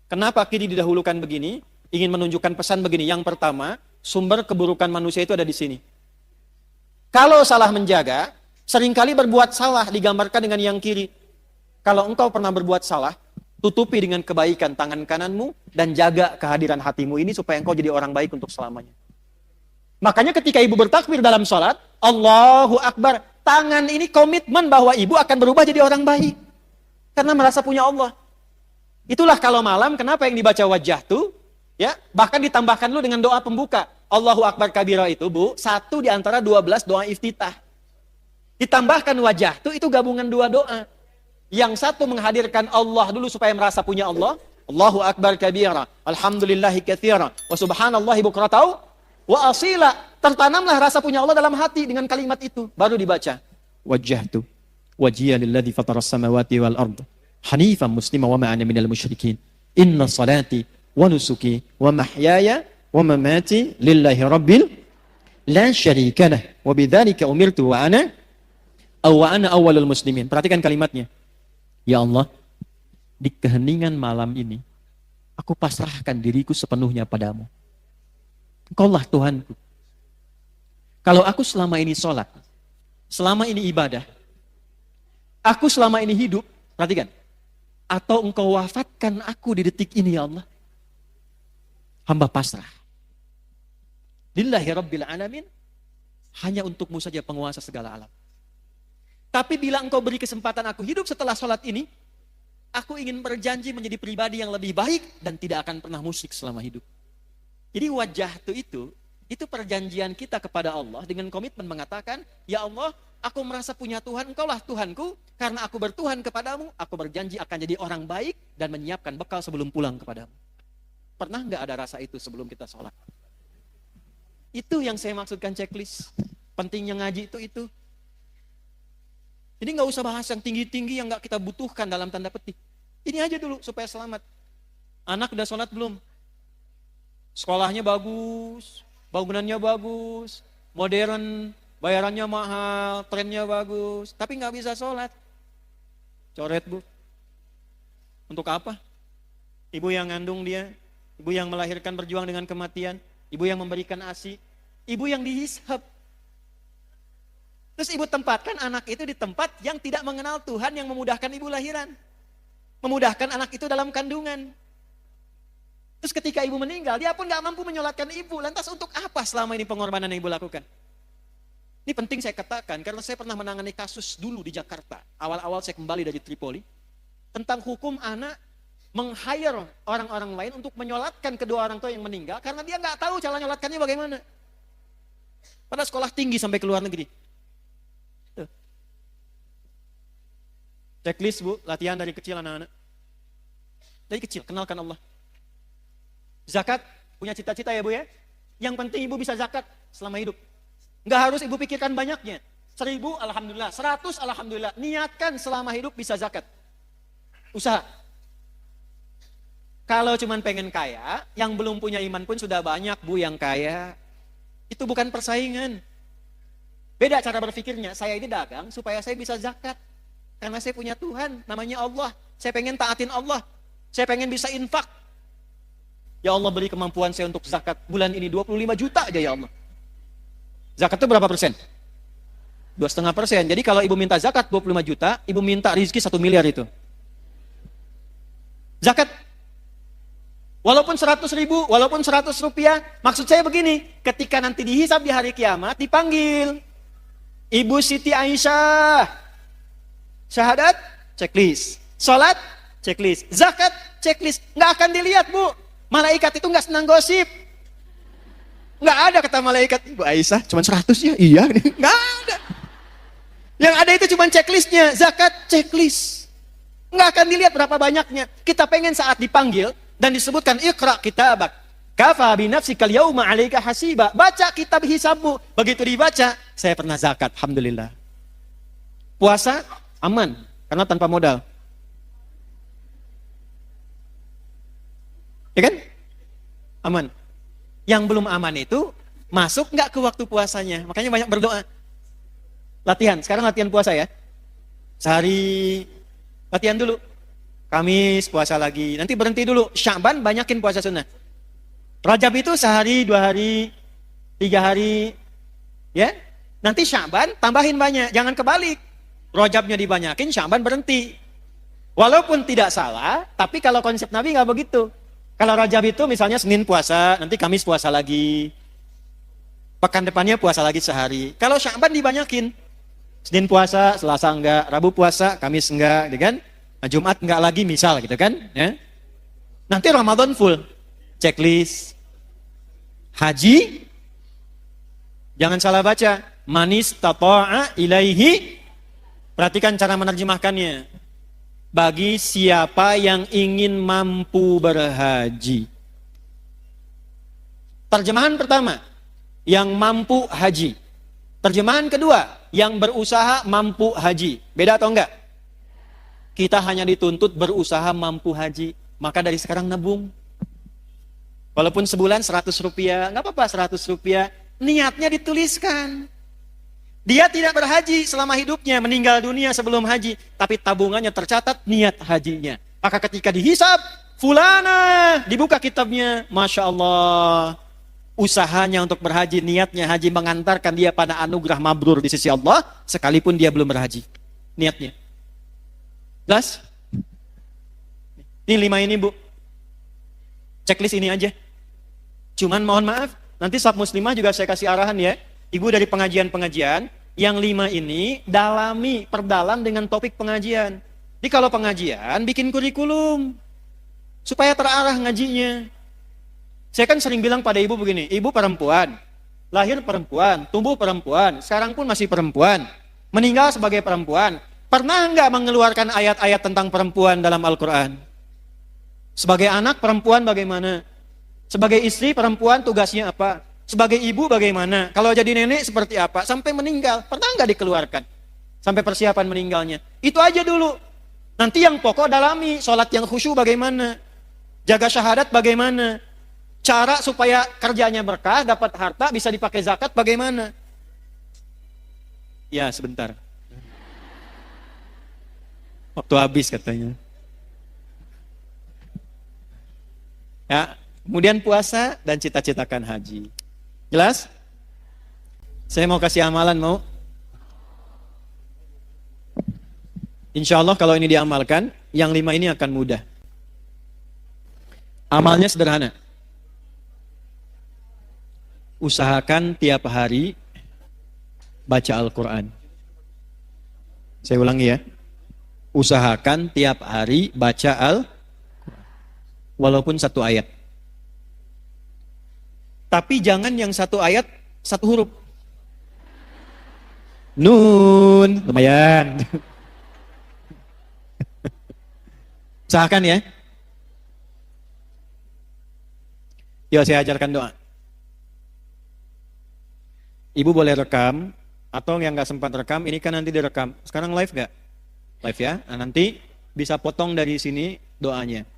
Kenapa kiri didahulukan begini? Ingin menunjukkan pesan begini. Yang pertama, sumber keburukan manusia itu ada di sini. Kalau salah menjaga, seringkali berbuat salah digambarkan dengan yang kiri. Kalau engkau pernah berbuat salah, tutupi dengan kebaikan tangan kananmu dan jaga kehadiran hatimu ini supaya engkau jadi orang baik untuk selamanya. Makanya ketika ibu bertakbir dalam sholat, Allahu Akbar, tangan ini komitmen bahwa ibu akan berubah jadi orang baik. Karena merasa punya Allah. Itulah kalau malam, kenapa yang dibaca wajah tuh? Ya, bahkan ditambahkan dulu dengan doa pembuka. Allahu Akbar kabira itu, Bu, satu di antara 12 doa iftitah. Ditambahkan wajah itu gabungan dua doa. Yang satu menghadirkan Allah dulu supaya merasa punya Allah. Allahu Akbar kabira, alhamdulillahi katsira, wa subhanallahi bukratan wa asila. Tertanamlah rasa punya Allah dalam hati dengan kalimat itu. Baru dibaca. Wajjahtu wajhiya lilladzi fataras samawati wal ard hanifan muslima wa ma ana minal musyrikin. Inna salati wa nusuki wa mahyaya wa mamati lillahi rabbil la syarika lah wa bidzalika umirtu wa ana awwalul muslimin. Perhatikan kalimatnya. Ya Allah, di keheningan malam ini aku pasrahkan diriku sepenuhnya padamu. Engkaulah Tuhanku. Kalau aku selama ini sholat, selama ini ibadah, aku selama ini hidup, perhatikan, atau engkau wafatkan aku di detik ini ya Allah, hamba pasrah. Lillahi rabbil alamin, hanya untukmu saja penguasa segala alam. Tapi bila engkau beri kesempatan aku hidup setelah sholat ini, aku ingin berjanji menjadi pribadi yang lebih baik dan tidak akan pernah musyrik selama hidup. Jadi wajah itu perjanjian kita kepada Allah dengan komitmen mengatakan, ya Allah, aku merasa punya Tuhan, engkaulah Tuhanku, karena aku bertuhan kepadamu, aku berjanji akan jadi orang baik dan menyiapkan bekal sebelum pulang kepadamu. Pernah nggak ada rasa itu sebelum kita sholat? Itu yang saya maksudkan checklist. Pentingnya ngaji itu. Jadi nggak usah bahas yang tinggi-tinggi yang nggak kita butuhkan dalam tanda petik. Ini aja dulu supaya selamat. Anak udah sholat belum? Sekolahnya bagus, bangunannya bagus, modern, bayarannya mahal, trennya bagus, tapi nggak bisa sholat. Coret, Bu. Untuk apa? Ibu yang ngandung dia, ibu yang melahirkan berjuang dengan kematian, ibu yang memberikan ASI, ibu yang dihisab. Terus ibu tempatkan anak itu di tempat yang tidak mengenal Tuhan yang memudahkan ibu lahiran. Memudahkan anak itu dalam kandungan. Terus ketika ibu meninggal, dia pun gak mampu menyolatkan ibu. Lantas untuk apa selama ini pengorbanan yang ibu lakukan? Ini penting saya katakan, karena saya pernah menangani kasus dulu di Jakarta. Awal-awal saya kembali dari Tripoli. Tentang hukum anak meng-hire orang-orang lain untuk menyolatkan kedua orang tua yang meninggal. Karena dia gak tahu cara nyolatkannya bagaimana. Pada sekolah tinggi sampai ke luar negeri. Tuh. Checklist, Bu, latihan dari kecil anak-anak. Dari kecil, kenalkan Allah. Zakat, punya cita-cita ya Bu ya. Yang penting ibu bisa zakat selama hidup. Nggak harus ibu pikirkan banyaknya. 1000 alhamdulillah, 100 alhamdulillah. Niatkan selama hidup bisa zakat. Usaha. Kalau cuman pengen kaya, yang belum punya iman pun sudah banyak Bu yang kaya. Itu bukan persaingan. Beda cara berpikirnya, saya ini dagang supaya saya bisa zakat. Karena saya punya Tuhan, namanya Allah. Saya pengen taatin Allah. Saya pengen bisa infak. Ya Allah, beri kemampuan saya untuk zakat bulan ini 25 juta aja ya Allah. Zakat itu berapa persen? 2,5%. Jadi kalau ibu minta zakat 25 juta, ibu minta rizki 1 miliar itu. Zakat. Walaupun 100 ribu, walaupun 100 rupiah. Maksud saya begini, ketika nanti dihisab di hari kiamat, dipanggil. Ibu Siti Aisyah. Syahadat, checklist. Salat, checklist. Zakat, checklist. Nggak akan dilihat, Bu. Malaikat itu nggak senang gosip. Nggak ada kata malaikat, Ibu Aisyah cuma 100 ya? Iya. Nggak ada. Yang ada itu cuma checklistnya. Zakat, checklist. Nggak akan dilihat berapa banyaknya. Kita pengen saat dipanggil dan disebutkan Iqra kitabak. Kafa binafsikal yauma 'alaika hasiba. Baca kitab hisabmu. Begitu dibaca, saya pernah zakat, alhamdulillah. Puasa aman karena tanpa modal. Ya kan? Aman. Yang belum aman itu masuk nggak ke waktu puasanya. Makanya banyak berdoa. Latihan, sekarang latihan puasa ya. Sehari latihan dulu. Kamis puasa lagi. Nanti berhenti dulu. Sya'ban banyakin puasa sunnah. Rajab itu sehari, 2 hari, 3 hari. Ya. Nanti Sya'ban tambahin banyak. Jangan kebalik. Rajabnya dibanyakin, Sya'ban berhenti. Walaupun tidak salah, tapi kalau konsep Nabi nggak begitu. Kalau Rajab itu misalnya Senin puasa, nanti Kamis puasa lagi. Pekan depannya puasa lagi sehari. Kalau Sya'ban dibanyakin. Senin puasa, Selasa enggak, Rabu puasa, Kamis enggak, gitu kan? Nah, Jumat enggak lagi misal gitu kan? Ya. Nanti Ramadan full. Checklist. Haji, jangan salah baca. Manis tata'a ilaihi. Perhatikan cara menerjemahkannya. Bagi siapa yang ingin mampu berhaji. Terjemahan pertama, yang mampu haji. Terjemahan kedua, yang berusaha mampu haji. Beda atau enggak? Kita hanya dituntut berusaha mampu haji. Maka dari sekarang nabung. Walaupun sebulan 100 rupiah, enggak apa-apa 100 rupiah. Niatnya dituliskan. Dia tidak berhaji selama hidupnya, meninggal dunia sebelum haji. Tapi tabungannya tercatat niat hajinya. Maka ketika dihisab, fulana, dibuka kitabnya. Masya Allah. Usahanya untuk berhaji, niatnya haji mengantarkan dia pada anugerah mabrur di sisi Allah, sekalipun dia belum berhaji. Niatnya. Jelas? Ini 5 ini, Bu. Checklist ini aja. Cuman mohon maaf, nanti Sab Muslimah juga saya kasih arahan ya. Ibu dari pengajian-pengajian, yang 5 ini dalami, perdalam dengan topik pengajian. Jadi kalau pengajian, bikin kurikulum. Supaya terarah ngajinya. Saya kan sering bilang pada ibu begini, ibu perempuan, lahir perempuan, tumbuh perempuan, sekarang pun masih perempuan, meninggal sebagai perempuan. Pernah enggak mengeluarkan ayat-ayat tentang perempuan dalam Al-Quran? Sebagai anak perempuan bagaimana? Sebagai istri perempuan tugasnya apa? Sebagai ibu bagaimana? Kalau jadi nenek seperti apa? Sampai meninggal, pernah enggak dikeluarkan? Sampai persiapan meninggalnya. Itu aja dulu. Nanti yang pokok dalami, sholat yang khusyuk bagaimana? Jaga syahadat bagaimana? Cara supaya kerjanya berkah, dapat harta, bisa dipakai zakat bagaimana? Ya, sebentar. Waktu habis katanya. Ya, kemudian puasa dan cita-citakan haji. Jelas? Saya mau kasih amalan, mau? Insya Allah kalau ini diamalkan, yang 5 ini akan mudah. Amalnya sederhana. Usahakan tiap hari baca Al-Quran. Saya ulangi ya. Usahakan tiap hari baca Al-Quran. Walaupun 1 ayat. Tapi jangan yang 1 ayat 1 huruf. Nun, lumayan. Usahakan ya. Yuk saya ajarkan doa. Ibu boleh rekam, atau yang nggak sempat rekam, ini kan nanti direkam. Sekarang live nggak? Live ya. Nah, nanti bisa potong dari sini doanya.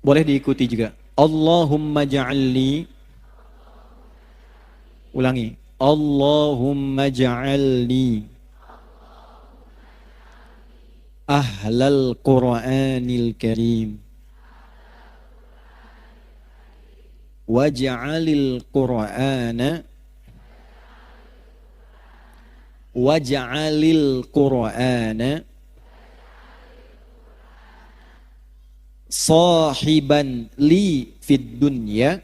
Boleh diikuti juga. Allahumma ja'alni. Ulangi. Allahumma ja'alni ahlal Qur'anil Karim. Waj'alil Qur'ana waj'alil Qur'ana sahiban li fid dunya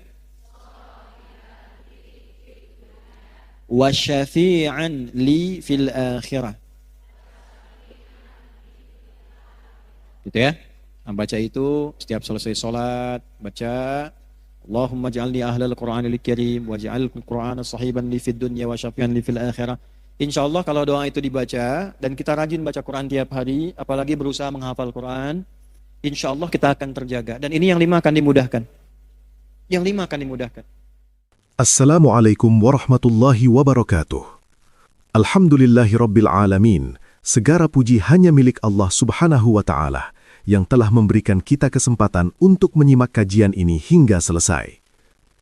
wa syafi'an li fil akhirah. Gitu ya. Nah, baca itu setiap selesai sholat, baca Allahumma ja'alni ahlal Qur'anil karim waj'al Qur'ana sahiban li fid dunya wa syafi'an li fil akhirah. Insyaallah kalau doa itu dibaca dan kita rajin baca Quran tiap hari, apalagi berusaha menghafal Quran, insyaallah kita akan terjaga. Dan ini yang 5 akan dimudahkan. Yang 5 akan dimudahkan. Assalamualaikum warahmatullahi wabarakatuh. Alhamdulillahi rabbil alamin. Segala puji hanya milik Allah subhanahu wa ta'ala yang telah memberikan kita kesempatan untuk menyimak kajian ini hingga selesai.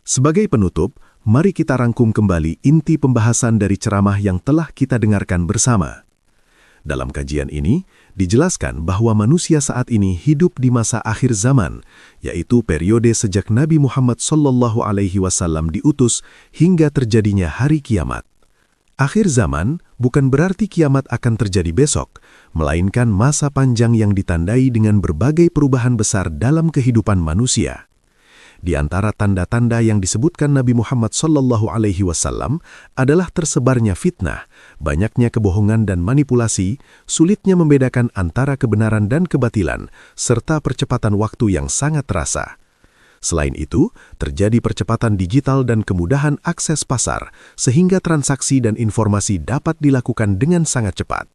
Sebagai penutup, mari kita rangkum kembali inti pembahasan dari ceramah yang telah kita dengarkan bersama. Dalam kajian ini, dijelaskan bahwa manusia saat ini hidup di masa akhir zaman, yaitu periode sejak Nabi Muhammad SAW diutus hingga terjadinya hari kiamat. Akhir zaman bukan berarti kiamat akan terjadi besok, melainkan masa panjang yang ditandai dengan berbagai perubahan besar dalam kehidupan manusia. Di antara tanda-tanda yang disebutkan Nabi Muhammad SAW adalah tersebarnya fitnah, banyaknya kebohongan dan manipulasi, sulitnya membedakan antara kebenaran dan kebatilan, serta percepatan waktu yang sangat terasa. Selain itu, terjadi percepatan digital dan kemudahan akses pasar, sehingga transaksi dan informasi dapat dilakukan dengan sangat cepat.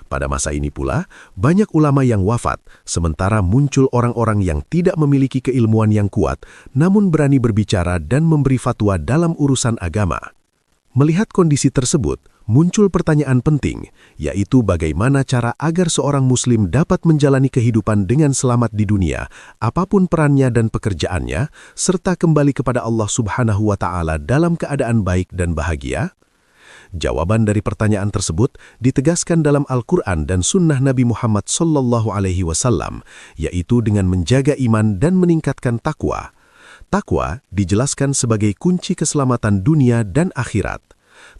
Pada masa ini pula, banyak ulama yang wafat, sementara muncul orang-orang yang tidak memiliki keilmuan yang kuat, namun berani berbicara dan memberi fatwa dalam urusan agama. Melihat kondisi tersebut, muncul pertanyaan penting, yaitu bagaimana cara agar seorang muslim dapat menjalani kehidupan dengan selamat di dunia, apapun perannya dan pekerjaannya, serta kembali kepada Allah Subhanahu wa Ta'ala dalam keadaan baik dan bahagia? Jawaban dari pertanyaan tersebut ditegaskan dalam Al-Quran dan Sunnah Nabi Muhammad SAW, yaitu dengan menjaga iman dan meningkatkan takwa. Takwa dijelaskan sebagai kunci keselamatan dunia dan akhirat.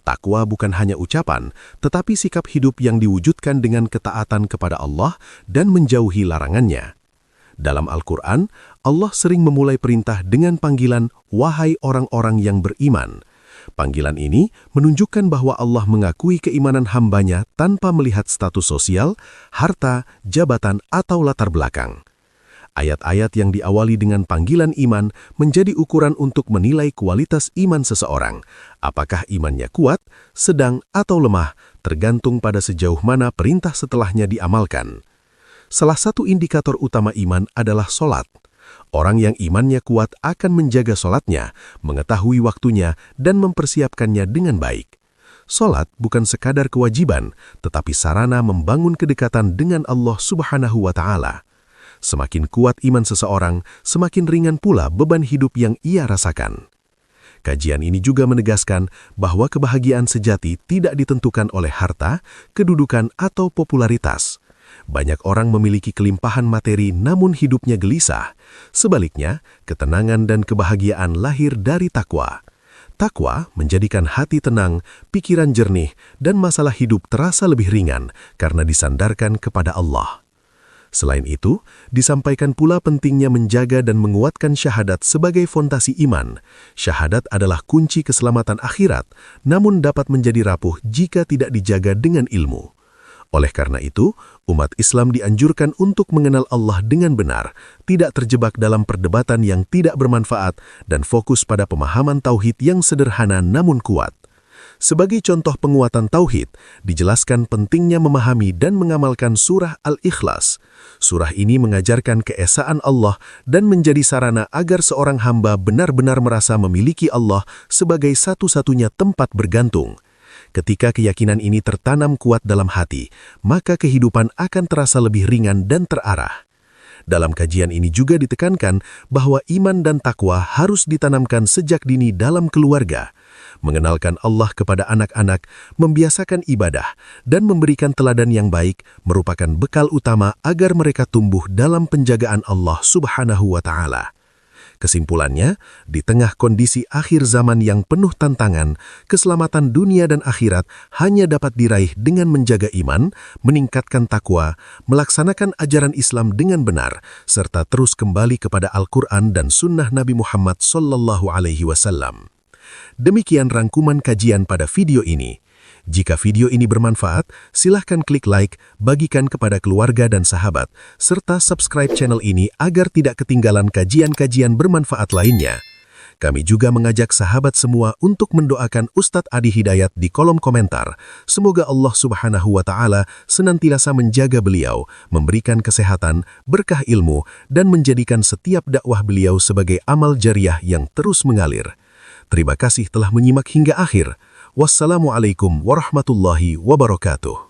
Takwa bukan hanya ucapan, tetapi sikap hidup yang diwujudkan dengan ketaatan kepada Allah dan menjauhi larangannya. Dalam Al-Quran, Allah sering memulai perintah dengan panggilan, "Wahai orang-orang yang beriman." Panggilan ini menunjukkan bahwa Allah mengakui keimanan hambanya tanpa melihat status sosial, harta, jabatan, atau latar belakang. Ayat-ayat yang diawali dengan panggilan iman menjadi ukuran untuk menilai kualitas iman seseorang. Apakah imannya kuat, sedang, atau lemah, tergantung pada sejauh mana perintah setelahnya diamalkan. Salah satu indikator utama iman adalah sholat. Orang yang imannya kuat akan menjaga sholatnya, mengetahui waktunya, dan mempersiapkannya dengan baik. Sholat bukan sekadar kewajiban, tetapi sarana membangun kedekatan dengan Allah Subhanahu wa Ta'ala. Semakin kuat iman seseorang, semakin ringan pula beban hidup yang ia rasakan. Kajian ini juga menegaskan bahwa kebahagiaan sejati tidak ditentukan oleh harta, kedudukan, atau popularitas. Banyak orang memiliki kelimpahan materi namun hidupnya gelisah. Sebaliknya, ketenangan dan kebahagiaan lahir dari takwa. Takwa menjadikan hati tenang, pikiran jernih, dan masalah hidup terasa lebih ringan karena disandarkan kepada Allah. Selain itu, disampaikan pula pentingnya menjaga dan menguatkan syahadat sebagai fondasi iman. Syahadat adalah kunci keselamatan akhirat, namun dapat menjadi rapuh jika tidak dijaga dengan ilmu. Oleh karena itu, umat Islam dianjurkan untuk mengenal Allah dengan benar, tidak terjebak dalam perdebatan yang tidak bermanfaat, dan fokus pada pemahaman tauhid yang sederhana namun kuat. Sebagai contoh penguatan tauhid, dijelaskan pentingnya memahami dan mengamalkan surah Al-Ikhlas. Surah ini mengajarkan keesaan Allah dan menjadi sarana agar seorang hamba benar-benar merasa memiliki Allah sebagai satu-satunya tempat bergantung. Ketika keyakinan ini tertanam kuat dalam hati, maka kehidupan akan terasa lebih ringan dan terarah. Dalam kajian ini juga ditekankan bahwa iman dan takwa harus ditanamkan sejak dini dalam keluarga. Mengenalkan Allah kepada anak-anak, membiasakan ibadah, dan memberikan teladan yang baik merupakan bekal utama agar mereka tumbuh dalam penjagaan Allah Subhanahu wa Ta'ala. Kesimpulannya, di tengah kondisi akhir zaman yang penuh tantangan, keselamatan dunia dan akhirat hanya dapat diraih dengan menjaga iman, meningkatkan takwa, melaksanakan ajaran Islam dengan benar, serta terus kembali kepada Al-Quran dan Sunnah Nabi Muhammad SAW. Demikian rangkuman kajian pada video ini. Jika video ini bermanfaat, silahkan klik like, bagikan kepada keluarga dan sahabat, serta subscribe channel ini agar tidak ketinggalan kajian-kajian bermanfaat lainnya. Kami juga mengajak sahabat semua untuk mendoakan Ustadz Adi Hidayat di kolom komentar. Semoga Allah Subhanahu wa Ta'ala senantiasa menjaga beliau, memberikan kesehatan, berkah ilmu, dan menjadikan setiap dakwah beliau sebagai amal jariah yang terus mengalir. Terima kasih telah menyimak hingga akhir. Wassalamualaikum warahmatullahi wabarakatuh.